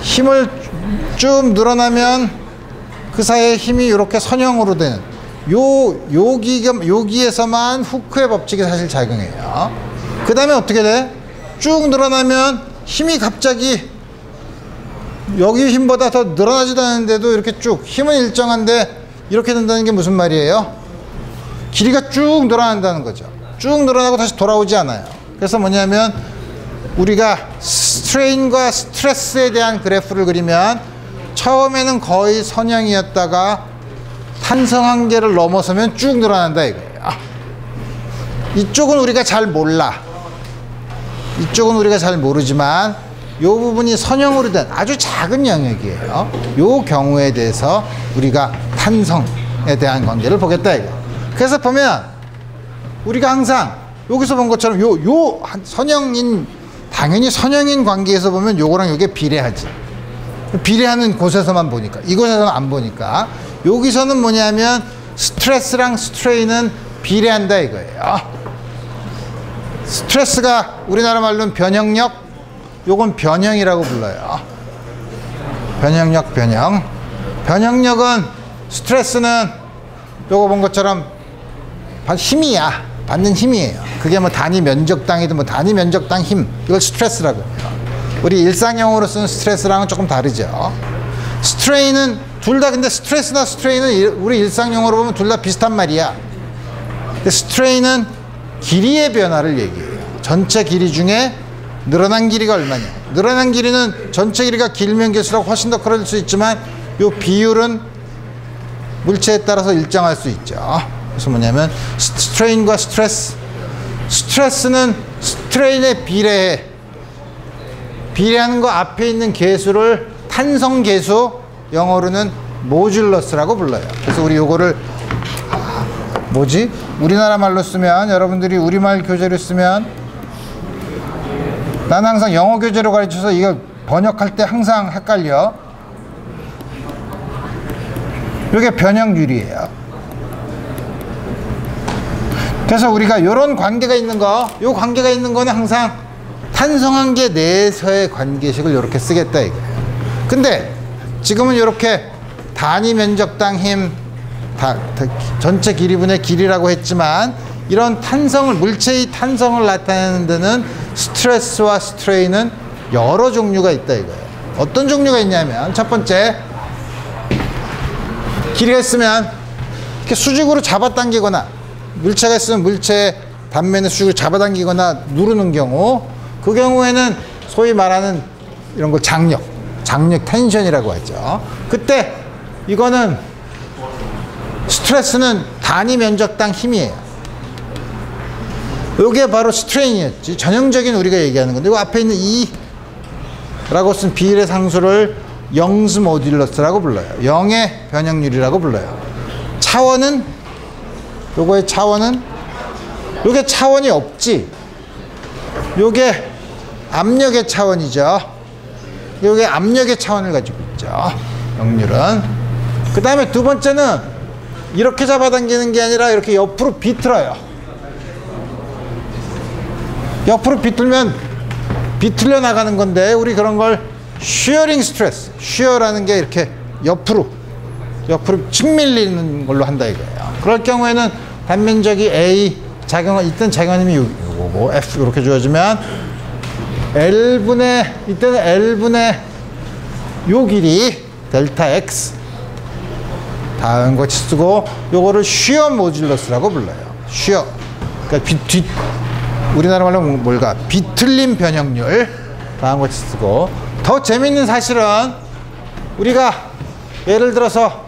힘을 쭉 늘어나면 그 사이에 힘이 이렇게 선형으로 되는 여기에서만 후크의 법칙이 사실 작용해요. 그 다음에 어떻게 돼? 쭉 늘어나면 힘이 갑자기 여기 힘보다 더 늘어나지도 않는데도 이렇게 쭉, 힘은 일정한데 이렇게 된다는 게 무슨 말이에요? 길이가 쭉 늘어난다는 거죠. 쭉 늘어나고 다시 돌아오지 않아요. 그래서 뭐냐면 우리가 스트레인과 스트레스에 대한 그래프를 그리면 처음에는 거의 선형이었다가 탄성 한계를 넘어서면 쭉 늘어난다 이거예요. 이쪽은 우리가 잘 몰라. 이쪽은 우리가 잘 모르지만 이 부분이 선형으로 된 아주 작은 영역이에요. 이 경우에 대해서 우리가 탄성에 대한 관계를 보겠다 이거예요. 그래서 보면 우리가 항상 여기서 본 것처럼 당연히 선형인 관계에서 보면 요거랑 요게 비례하지. 비례하는 곳에서만 보니까, 이곳에서는 안 보니까. 여기서는 뭐냐면 스트레스랑 스트레인은 비례한다 이거예요. 스트레스가 우리나라 말로는 변형력, 요건 변형이라고 불러요. 변형력 변형. 변형력은 스트레스는 요거 본 것처럼 힘이야. 받는 힘이에요. 그게 뭐 단위 면적당이든 뭐 단위 면적당 힘, 이걸 스트레스라고 해요. 우리 일상용어로 쓰는 스트레스랑은 조금 다르죠. 스트레인은 둘 다, 근데 스트레스나 스트레인은 우리 일상용어로 보면 둘 다 비슷한 말이야. 근데 스트레인은 길이의 변화를 얘기해요. 전체 길이 중에 늘어난 길이가 얼마냐. 늘어난 길이는 전체 길이가 길면 길수록 훨씬 더 커질 수 있지만 요 비율은 물체에 따라서 일정할 수 있죠. 그래서 뭐냐면 스트레인과 스트레스. 스트레스는 스트레인에 비례하는 거 앞에 있는 계수를 탄성 계수, 영어로는 모듈러스라고 불러요. 그래서 우리 요거를 우리나라 말로 쓰면, 여러분들이 우리말 교재를 쓰면, 나는 항상 영어 교재로 가르쳐서 이걸 번역할 때 항상 헷갈려. 이게 변형률이에요. 그래서 우리가 요런 관계가 있는 거, 요 관계가 있는 거는 항상 탄성한계 내에서의 관계식을 이렇게 쓰겠다 이거예요. 근데 지금은 이렇게 단위 면적당 힘, 전체 길이분의 길이라고 했지만, 이런 탄성을, 물체의 탄성을 나타내는 데는 스트레스와 스트레인은 여러 종류가 있다 이거예요. 어떤 종류가 있냐면, 첫 번째, 길이가 있으면 이렇게 수직으로 잡아당기거나, 물체가 있으면 물체의 단면에 수직으로 잡아당기거나 누르는 경우, 그 경우에는 소위 말하는 이런 걸 장력 텐션이라고 하죠. 그때 이거는 스트레스는 단위 면적당 힘이에요. 이게 바로 스트레인이었지. 전형적인 우리가 얘기하는 건데, 이 앞에 있는 E라고 쓴 비례 상수를 영스 모듈러스라고 불러요. 영의 변형률이라고 불러요. 차원은, 요거의 차원은, 요게 차원이 없지. 요게 압력의 차원이죠. 요게 압력의 차원을 가지고 있죠. 역률은. 그 다음에 두 번째는 이렇게 잡아당기는 게 아니라 이렇게 옆으로 비틀어요. 옆으로 비틀려 나가는 건데, 우리 그런 걸 쉬어링 스트레스, 쉬어라는 게 이렇게 옆으로 측밀리는 걸로 한다 이거예요. 그럴 경우에는 단면적이 A, 이때는 작용하는 힘이 요거고, F 이렇게 주어지면 이때는 L분의 요 길이 델타 X 다음 같이 쓰고, 요거를 쉬어 모듈러스라고 불러요. 쉬어. 그러니까 우리나라 말로 뭘까? 비틀림 변형률 다음 같이 쓰고. 더 재밌는 사실은, 우리가 예를 들어서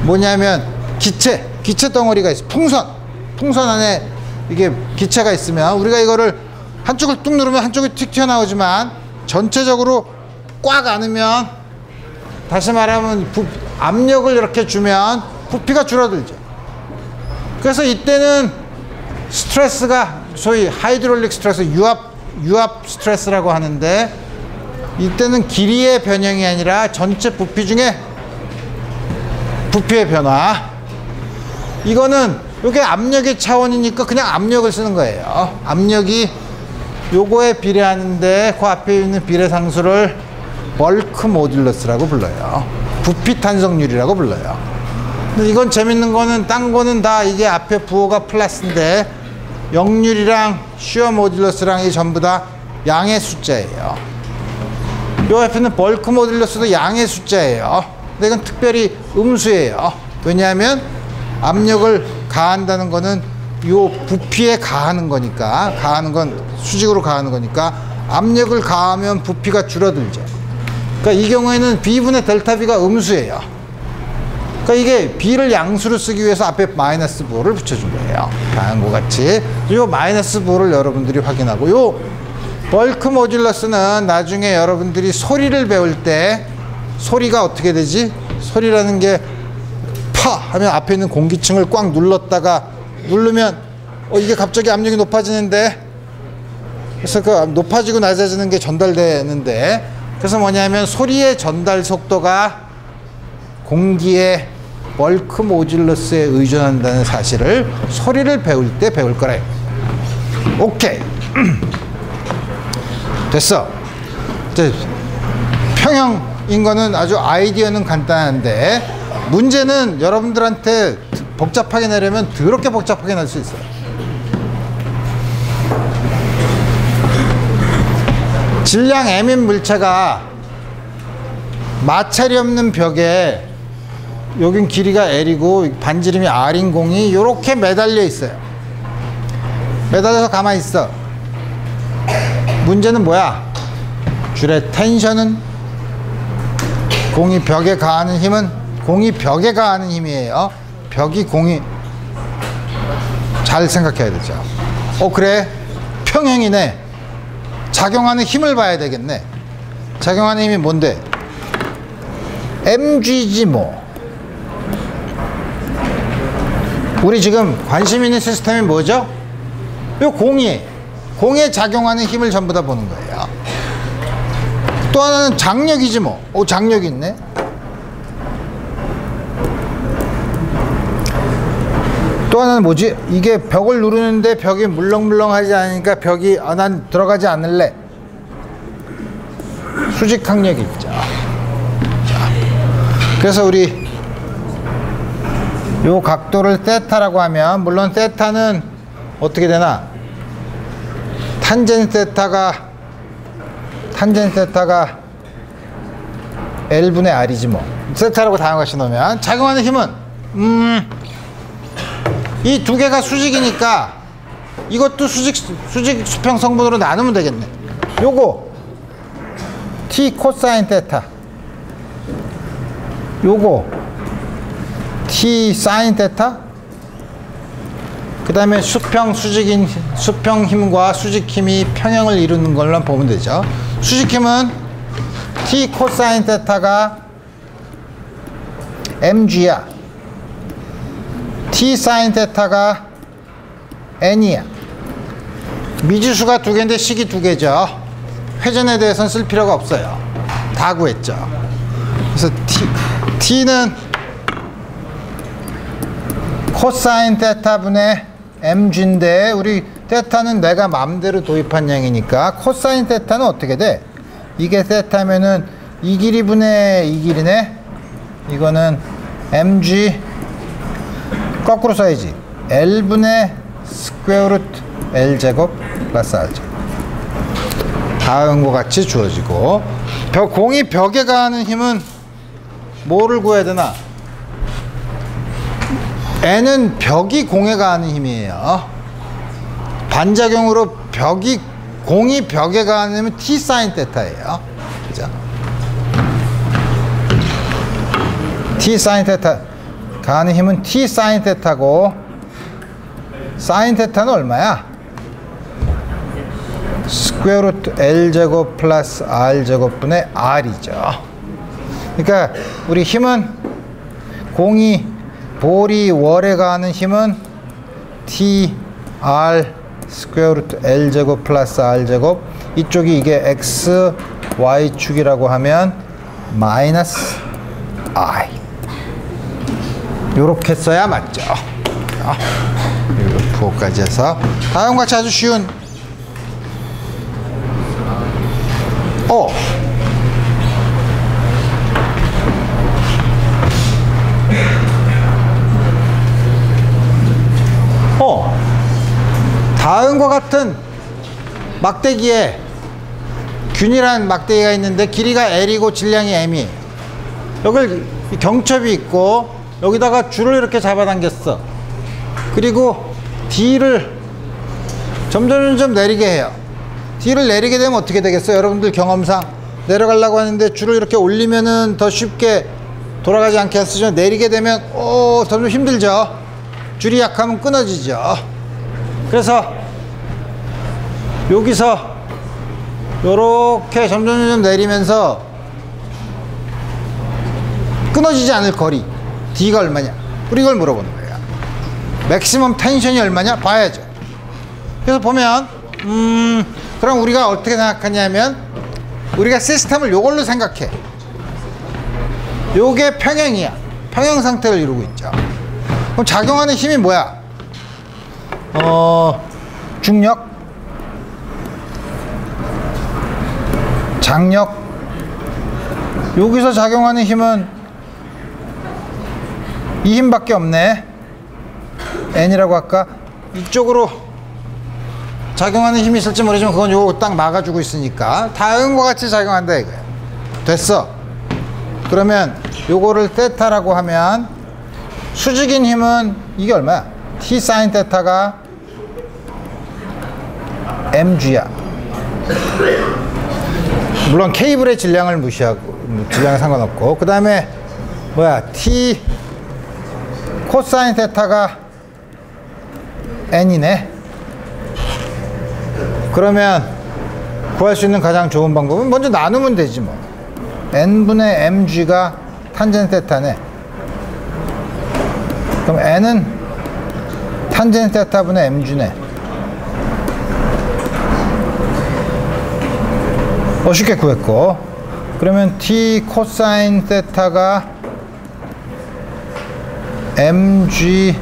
뭐냐면 기체 덩어리가 있어. 풍선 안에 이게 기체가 있으면, 우리가 이거를 한쪽을 뚝 누르면 한쪽이 튀 튀어나오지만, 전체적으로 꽉 안으면, 다시 말하면 압력을 이렇게 주면 부피가 줄어들죠. 그래서 이때는 스트레스가 소위 하이드롤릭 스트레스, 유압 스트레스라고 하는데, 이때는 길이의 변형이 아니라 전체 부피 중에 부피의 변화. 이거는 이게 압력의 차원이니까 그냥 압력을 쓰는 거예요. 압력이 요거에 비례하는데, 그 앞에 있는 비례 상수를 벌크 모듈러스라고 불러요. 부피 탄성률이라고 불러요. 근데 이건 재밌는 거는, 딴 거는 다 이게 앞에 부호가 플러스인데, 역률이랑 쉬어 모듈러스랑 이 전부 다 양의 숫자예요. 요 앞에는 벌크 모듈러스도 양의 숫자예요. 근데 이건 특별히 음수예요. 왜냐하면 압력을 가한다는 거는 요 부피에 가하는 거니까, 가하는 건 수직으로 가하는 거니까, 압력을 가하면 부피가 줄어들죠. 그러니까 이 경우에는 B분의 델타 B가 음수예요. 그러니까 이게 B를 양수로 쓰기 위해서 앞에 마이너스 부호를 붙여준 거예요. 다음과 같이. 요 마이너스 부호를 여러분들이 확인하고, 요 벌크 모듈러스는 나중에 여러분들이 소리를 배울 때, 소리가 어떻게 되지? 소리라는 게 파 하면 앞에 있는 공기층을 꽉 누르면 이게 갑자기 압력이 높아지는데, 그래서 그 높아지고 낮아지는 게 전달되는데, 그래서 뭐냐면 소리의 전달 속도가 공기의 벌크 모듈러스에 의존한다는 사실을 소리를 배울 때 배울 거래요. 오케이. 됐어. 이제 평형인 거는 아주 아이디어는 간단한데 문제는 여러분들한테 복잡하게 내려면 더럽게 복잡하게 낼 수 있어요. 질량 M인 물체가 마찰이 없는 벽에 여긴 길이가 L이고 반지름이 R인 공이 이렇게 매달려 있어요. 매달려서 가만히 있어. 문제는 뭐야? 줄의 텐션은 공이 벽에 가하는 힘은 공이 벽에 가하는 힘이에요. 벽이 공이 잘 생각해야 되죠. 그래 평형이네. 작용하는 힘을 봐야 되겠네. 작용하는 힘이 뭔데? mg지 뭐. 우리 지금 관심 있는 시스템이 뭐죠? 요 공에 작용하는 힘을 전부 다 보는 거예요. 또 하나는 장력이지 뭐. 장력이 있네. 또 하나는 뭐지? 이게 벽을 누르는데 벽이 물렁물렁하지 않으니까 벽이 난 들어가지 않을래. 수직 항력이 있죠. 자, 그래서 우리 요 각도를 세타라고 하면 물론 세타는 어떻게 되나? 탄젠 세타가 L분의 R이지 뭐. 세타라고 다양하게 놓으면 작용하는 힘은 이 두 개가 수직이니까 이것도 수직 수평 성분으로 나누면 되겠네. 요거 T 코사인 세타, 요거 T 사인 세타, 그 다음에 수평 힘과 수직 힘이 평형을 이루는 걸로 보면 되죠. 수직 힘은 T 코사인 세타가 mg야. T 사인 세타가 n이야. 미지수가 두 개인데 식이 두 개죠. 회전에 대해서는 쓸 필요가 없어요. 다 구했죠. 그래서 T는 코사인 세타분의 mg인데 우리 세타는 내가 마음대로 도입한 양이니까 코사인 세타는 어떻게 돼? 이게 세타면은 이 길이 분의 이 길이네. 이거는 mg 거꾸로 써야지. L분의 스퀘어 루트 L제곱 플러스 R제곱. 다음과 같이 주어지고 공이 벽에 가하는 힘은 뭐를 구해야 되나? N은 벽이 공에 가하는 힘이에요. 반작용으로 공이 벽에 가하는 힘은 T 사인 세타예요. 그죠? T 사인 세타 가하는 힘은 T 사인 세타고 사인 세타는 얼마야? 스퀘어 루트 L제곱 플러스 R제곱분의 R이죠. 그러니까 우리 힘은 볼이 월에 가하는 힘은 T R 스퀘어 루트 L제곱 플러스 R제곱, 이쪽이 이게 X, Y축이라고 하면 마이너스 I. 요렇게 써야 맞죠. 이렇게 부호까지 해서 다음과 같이 아주 쉬운 다음과 같은 막대기에 균이라는 막대기가 있는데 길이가 L이고 질량이 M이, 여기 경첩이 있고 여기다가 줄을 이렇게 잡아당겼어. 그리고 D를 점점 내리게 해요. D를 내리게 되면 어떻게 되겠어요? 여러분들 경험상 내려가려고 하는데 줄을 이렇게 올리면은 더 쉽게 돌아가지 않게 했으죠. 내리게 되면 점점 힘들죠. 줄이 약하면 끊어지죠. 그래서 여기서 요렇게 점점 내리면서 끊어지지 않을 거리 D가 얼마냐, 우리 이걸 물어보는 거예요. 맥시멈 텐션이 얼마냐 봐야죠. 그래서 보면 그럼 우리가 어떻게 생각하냐면 우리가 시스템을 요걸로 생각해. 요게 평형이야. 평형 상태를 이루고 있죠. 그럼 작용하는 힘이 뭐야? 중력, 장력, 여기서 작용하는 힘은 이 힘밖에 없네. N이라고 할까? 이쪽으로 작용하는 힘이 있을지 모르지만 그건 요거 딱 막아주고 있으니까 다음과 같이 작용한다 이거야. 됐어. 그러면 요거를 세타라고 하면 수직인 힘은 이게 얼마야? T 사인 세타가 mg야. 물론 케이블의 질량을 무시하고 질량에 상관없고, 그 다음에 뭐야? T 코사인 세타가 n이네. 그러면 구할 수 있는 가장 좋은 방법은 먼저 나누면 되지 뭐. n분의 mg가 탄젠 세타네. 그럼 n은 탄젠 세타분의 mg네. 쉽게 구했고, 그러면 t 코사인 세타가 mg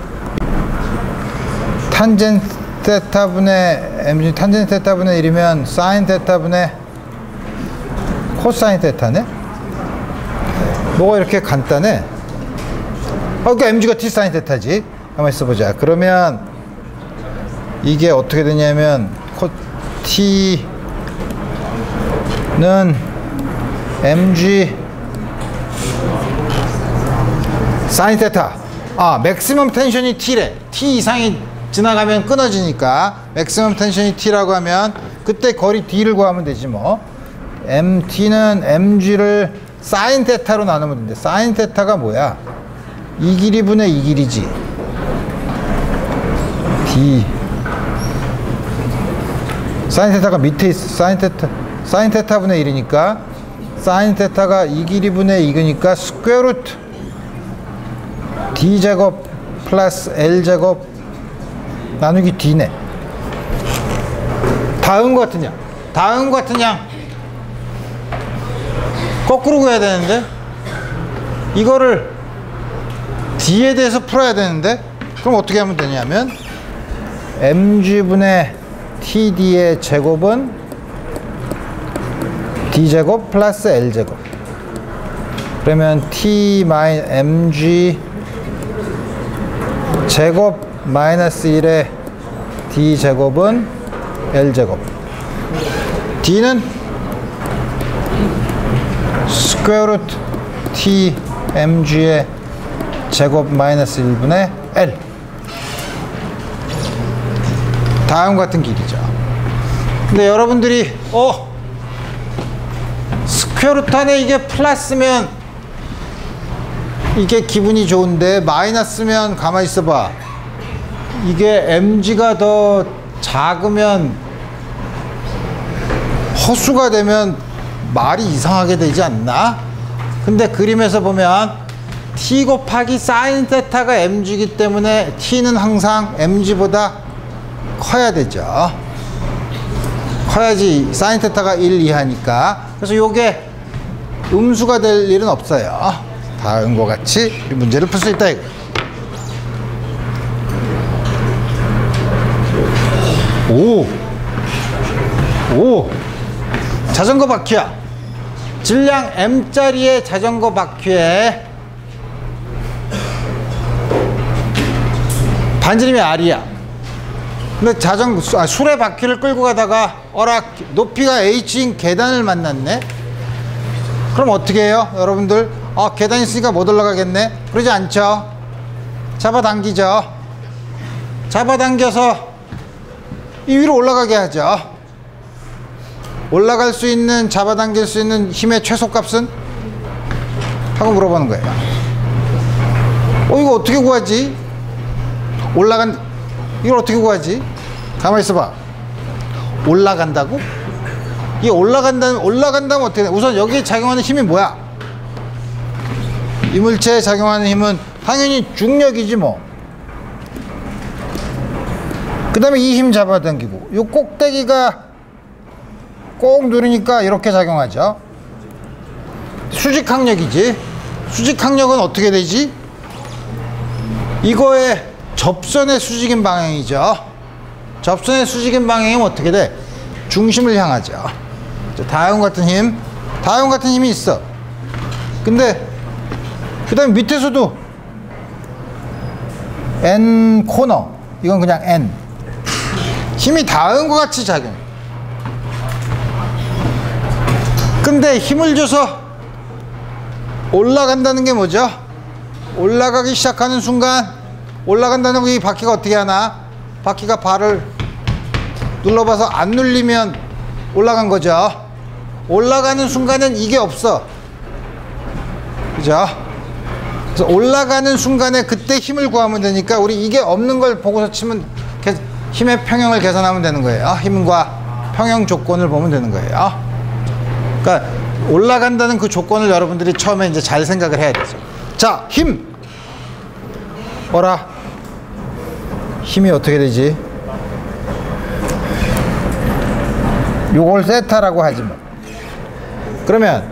탄젠 세타분의 mg 탄젠 세타분의 1이면 사인 세타분의 코사인 세타네. 뭐가 이렇게 간단해? 그러니까 mg가 t 사인 세타지. 한번 써보자. 그러면 이게 어떻게 되냐면 t는 mg 사인 세타. 맥시멈 텐션이 t래. t 이상이 지나가면 끊어지니까 맥시멈 텐션이 t라고 하면 그때 거리 d를 구하면 되지 뭐. t는 mg를 사인 세타로 나누면 되는데, 사인 세타가 뭐야? 이 길이분의 이 길이지. d 사인 세타가 밑에 있어. 사인 세타분의 1이니까 사인 세타가 이 길이분의 이거니까 스퀘어 루트 d제곱 플러스 l제곱 나누기 d네. 다음 같은 양. 다음 같은 양 거꾸로 구해야 되는데, 이거를 d에 대해서 풀어야 되는데, 그럼 어떻게 하면 되냐면 mg분의 td의 제곱은 d제곱 플러스 l제곱. 그러면 t mg 제곱 마이너스 1의 d제곱은 l제곱. d는 스퀘어 루트 t mg의 제곱 마이너스 1분의 l. 다음 같은 길이죠. 근데 여러분들이 스퀘어 루트 안에 이게 플러스면 이게 기분이 좋은데 마이너스면 가만히 있어봐. 이게 mg가 더 작으면 허수가 되면 말이 이상하게 되지 않나? 근데 그림에서 보면 t 곱하기 사인 세타가 mg이기 때문에 t는 항상 mg보다 커야 되죠. 커야지 사인 세타가 1 이하니까. 그래서 요게 음수가 될 일은 없어요. 다음과 같이 이 문제를 풀 수 있다 이거. 오 자전거 바퀴야. 질량 m짜리의 자전거 바퀴에 반지름이 r이야. 근데 수레 바퀴를 끌고 가다가 높이가 h인 계단을 만났네. 그럼 어떻게 해요 여러분들? 계단 있으니까 못 올라가겠네. 그러지 않죠? 잡아당기죠. 잡아당겨서 이 위로 올라가게 하죠. 올라갈 수 있는, 잡아당길 수 있는 힘의 최소값은? 하고 물어보는 거예요. 이거 어떻게 구하지? 이걸 어떻게 구하지? 가만히 있어봐. 올라간다고? 이게 올라간다면 어떻게 돼? 우선 여기에 작용하는 힘이 뭐야? 이물체에 작용하는 힘은 당연히 중력이지 뭐. 그 다음에 이 힘 잡아당기고, 요 꼭대기가 꼭 누르니까 이렇게 작용하죠. 수직항력이지. 수직항력은 어떻게 되지? 이거의 접선의 수직인 방향이죠. 접선의 수직인 방향이면 어떻게 돼? 중심을 향하죠. 다음 같은 힘이 있어. 근데 그 다음에 밑에서도 N 코너, 이건 그냥 N. 힘이 닿은 것 같이 작용. 근데 힘을 줘서 올라간다는 게 뭐죠? 올라가기 시작하는 순간, 올라간다는 거 이 바퀴가 어떻게 하나? 바퀴가 발을 눌러봐서 안 눌리면 올라간 거죠. 올라가는 순간은 이게 없어. 그죠? 그래서 올라가는 순간에 그때 힘을 구하면 되니까 우리 이게 없는 걸 보고서 치면 힘의 평형을 계산하면 되는 거예요. 힘과 평형 조건을 보면 되는 거예요. 그러니까 올라간다는 그 조건을 여러분들이 처음에 이제 잘 생각을 해야 되죠. 자, 힘. 어라. 힘이 어떻게 되지? 요걸 세타라고 하지 뭐. 그러면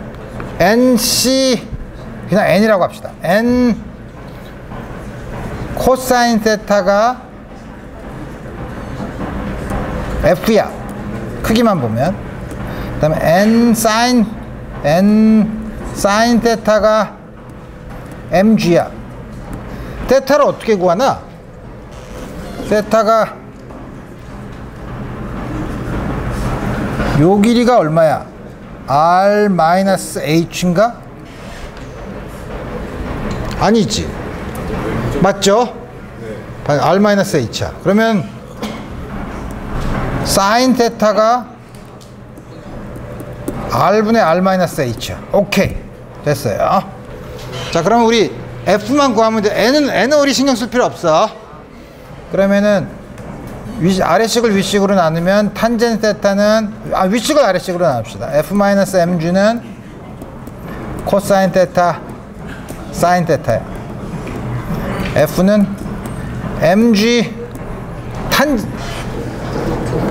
NC 그냥 N이라고 합시다. N 코사인 세타가 F야. 크기만 보면. 그 다음에 N 사인 세타가 mg야. 세타를 어떻게 구하나? 세타가 요 길이가 얼마야? r-h인가? 아니지. 맞죠? r-h야. 그러면 사인 세타가 r분의 r-h야. 오케이. 됐어요. 자, 그러면 우리 F만 구하면 돼. N은 우리 신경 쓸 필요 없어. 그러면은 아래식을 위식으로 나누면 탄젠 세타는 위식을 아래식으로 나눕시다. F-mg는 코사인 세타 사인 세타야. F는 mg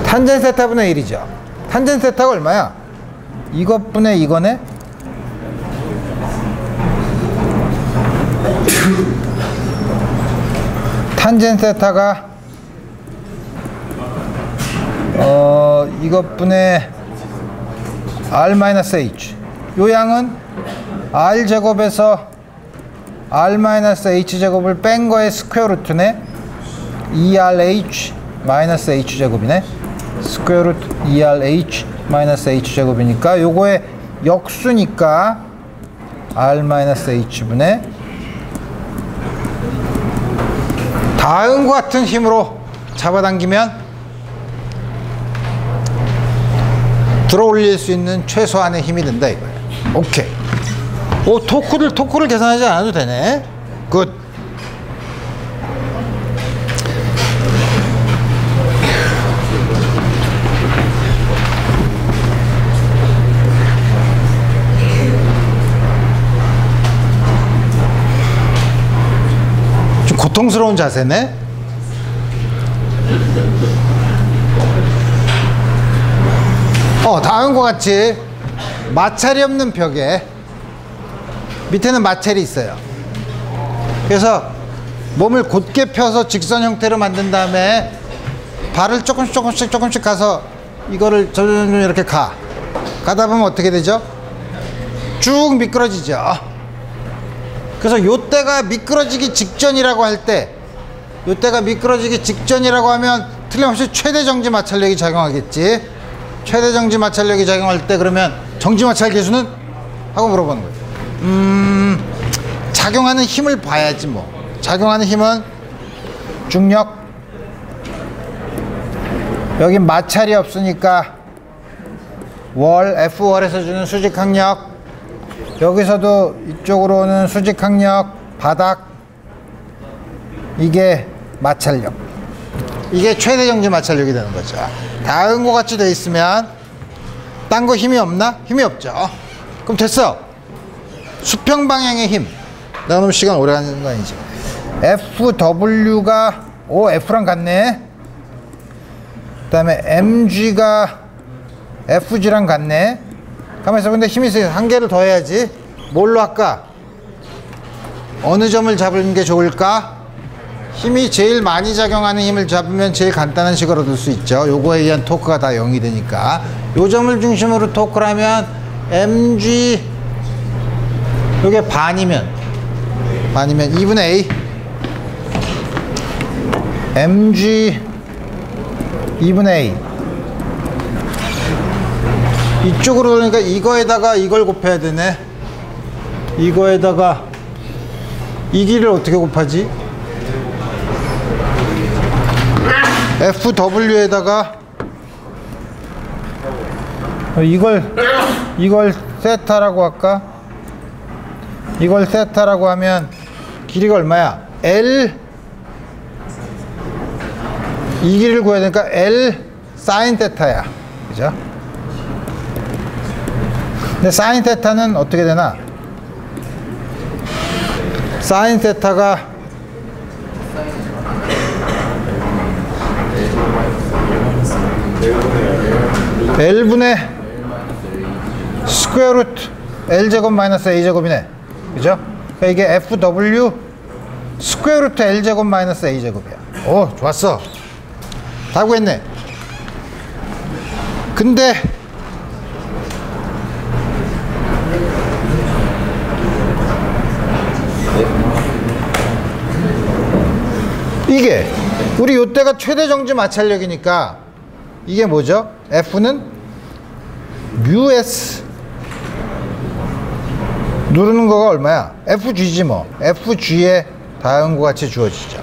탄젠 세타분의 1이죠. 탄젠 세타가 얼마야? 이것분의 이거네? 탄젠 세타가 이것분의 r-h. 요 양은 r 제곱에서 r-h 제곱을 뺀 거의 스퀘어 루트네. 2rh h 제곱이네. 스퀘어 루트 2rh h 제곱이니까 요거의 역수니까 r-h분의 다음과 같은 힘으로 잡아당기면 들어올릴 수 있는 최소한의 힘이 된다 이거예요. 오케이. 오, 토크를 계산하지 않아도 되네. 굿. 좀 고통스러운 자세네. 다음과 같이 마찰이 없는 벽에 밑에는 마찰이 있어요. 그래서 몸을 곧게 펴서 직선 형태로 만든 다음에 발을 조금씩 가서 이거를 점점 이렇게 가다 보면 어떻게 되죠? 쭉 미끄러지죠. 그래서 요때가 미끄러지기 직전이라고 할 때, 요때가 미끄러지기 직전이라고 하면 틀림없이 최대 정지 마찰력이 작용하겠지. 최대 정지 마찰력이 작용할 때 그러면 정지 마찰 계수는? 하고 물어보는 거예요. 작용하는 힘을 봐야지 뭐. 작용하는 힘은 중력. 여기 마찰이 없으니까 월, F월에서 주는 수직항력. 여기서도 이쪽으로 오는 수직항력, 바닥. 이게 마찰력. 이게 최대 정지 마찰력이 되는 거죠. 다음과 같이 돼 있으면 딴 거 힘이 없나? 힘이 없죠. 그럼 됐어. 수평 방향의 힘. 내가 너무 시간 오래 가는 거 아니지? FW가 F랑 같네. 그 다음에 MG가 FG랑 같네. 가만있어. 근데 힘이 있어요. 한 개를 더 해야지. 뭘로 할까? 어느 점을 잡는 게 좋을까? 힘이 제일 많이 작용하는 힘을 잡으면 제일 간단한 식을 얻을 수 있죠. 요거에 의한 토크가 다 0이 되니까 요 점을 중심으로 토크를 하면 MG 요게 반이면 2분의 A mg 2분의 A. 이쪽으로 돌리니까 이거에다가 이걸 곱해야 되네. 이거에다가 이 길이를 어떻게 곱하지? FW에다가 이걸 세타라고 할까? 이걸 세타라고 하면 길이가 얼마야? L 이 길이를 구해야 되니까 L 사인 세타야. 그죠? 근데 사인 세타는 어떻게 되나? 사인 세타가 L분의 스퀘어 루트 L제곱 마이너스 A제곱이네. 그죠? 그러니까 이게 FW 스퀘어 루트 L제곱 마이너스 A제곱이야. 오, 좋았어. 다 구했네. 근데 이게 우리 요때가 최대 정지 마찰력이니까 이게 뭐죠? F는 뮤S 누르는 거가 얼마야? FG지 뭐. FG에 다음과 같이 주어지죠.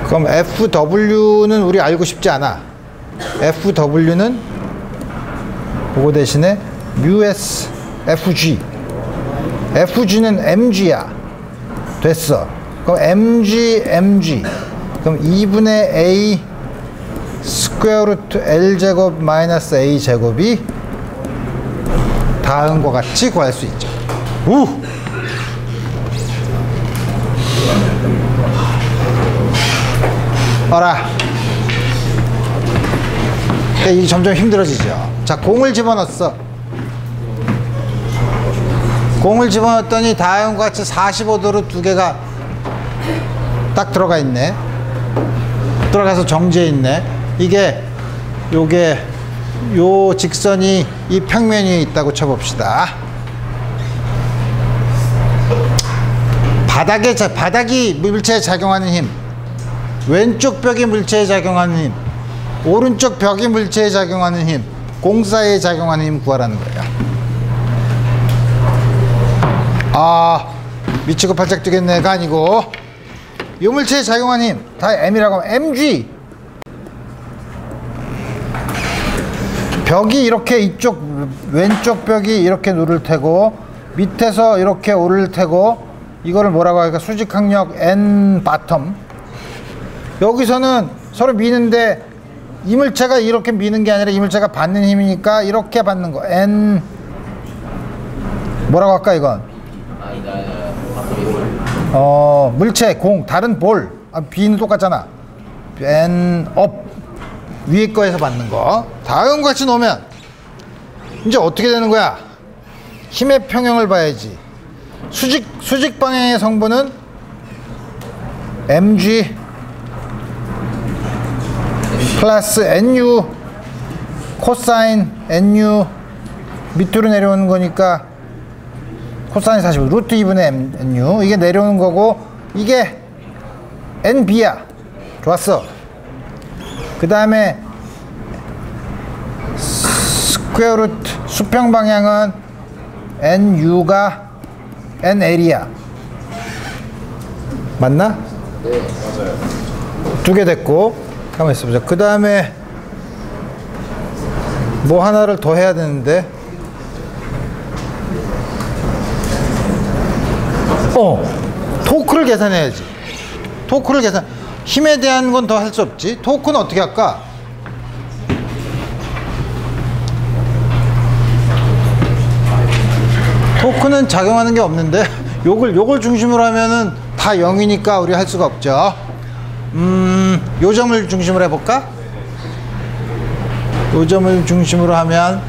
그럼 FW는 우리 알고 싶지 않아. FW는 그거 대신에 뮤S FG. FG는 MG야. 됐어. 그럼 MG. 그럼 2분의 A 스퀘어 루트 L제곱 마이너스 A제곱이 다음과 같이 구할 수 있죠. 우! 어라. 이게 점점 힘들어지죠. 자, 공을 집어넣었어. 공을 집어넣었더니 다음과 같이 45도로 두 개가 딱 들어가 있네. 들어가서 정지해 있네. 이게 요게 요 직선이 이 평면 위에 있다고 쳐봅시다. 바닥이 물체에 작용하는 힘, 왼쪽 벽이 물체에 작용하는 힘, 오른쪽 벽이 물체에 작용하는 힘, 공 사이에 작용하는 힘 구하라는 거예요. 아, 미치고 팔짝 뛰겠네가 아니고 요 물체에 작용하는 힘 다 M이라고 하면 mg. 벽이 이렇게 이쪽 왼쪽 벽이 이렇게 누를 테고 밑에서 이렇게 오를 테고 이거를 뭐라고 할까? 수직항력 N 바텀. 여기서는 서로 미는데 이 물체가 이렇게 미는 게 아니라 이 물체가 받는 힘이니까 이렇게 받는 거. N 뭐라고 할까 이건? 물체, 공, 다른 볼. B는 똑같잖아. N 업 위에 거에서 받는 거. 다음과 같이 놓으면 이제 어떻게 되는 거야? 힘의 평형을 봐야지. 수직 방향의 성분은 mg 플러스 nu 코사인 nu 밑으로 내려오는 거니까 코사인 45 루트 2분의 nu 이게 내려오는 거고 이게 nb야. 좋았어. 그 다음에 스퀘어 루트 수평 방향은 nu가 nl이야. 맞나? 네, 맞아요. 두 개 됐고, 가만히 있어보자. 그 다음에 뭐 하나를 더 해야 되는데, 토크를 계산해야지. 토크를 계산. 힘에 대한 건 더 할 수 없지. 토크는 어떻게 할까? 토크는 작용하는 게 없는데 요걸 중심으로 하면은 다 0이니까 우리 할 수가 없죠. 요 점을 중심으로 해볼까? 요 점을 중심으로 하면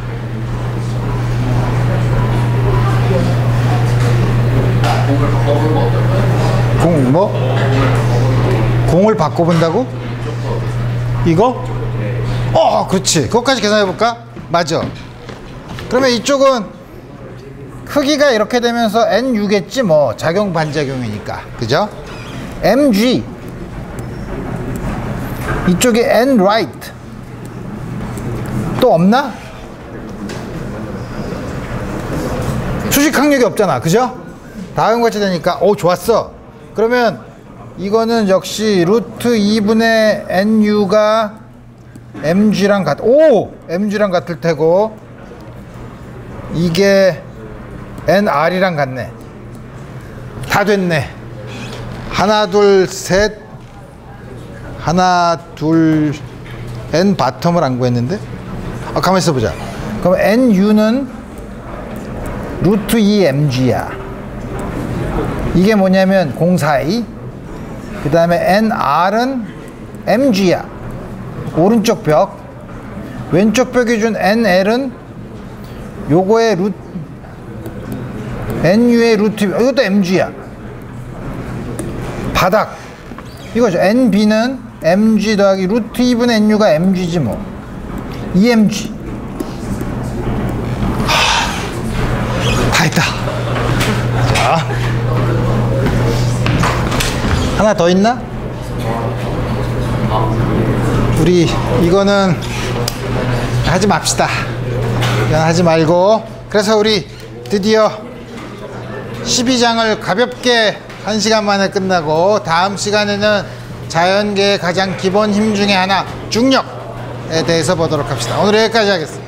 공을 바꿔본다고? 이거? 그렇지. 그것까지 계산해볼까? 맞아. 그러면 이쪽은 크기가 이렇게 되면서 NU겠지 뭐. 작용 반작용이니까. 그죠? MG 이쪽에 N right 또 없나? 수직 항력이 없잖아. 그죠? 다음 같이 되니까 오 좋았어. 그러면 이거는 역시 루트 2분의 NU가 MG랑 MG랑 같을 테고 이게 NR이랑 같네. 다 됐네. 하나 둘 셋 하나 둘 N 바텀을 안 구했는데? 가만히 있어보자. 그럼 NU는 루트 2 MG야. 이게 뭐냐면 042. 그 다음에 NR은 MG야. 오른쪽 벽. 왼쪽 벽이 준 NL은 요거의 NU의 루트, 이것도 MG야. 바닥. 이거죠. NB는 MG 더하기 루트 2분의 NU가 MG지 뭐. EMG. 다 했다. 자. 하나 더 있나? 우리 이거는 하지 맙시다. 이건 하지 말고. 그래서 우리 드디어 12장을 가볍게 1시간 만에 끝나고 다음 시간에는 자연계의 가장 기본 힘 중에 하나 중력에 대해서 보도록 합시다. 오늘 여기까지 하겠습니다.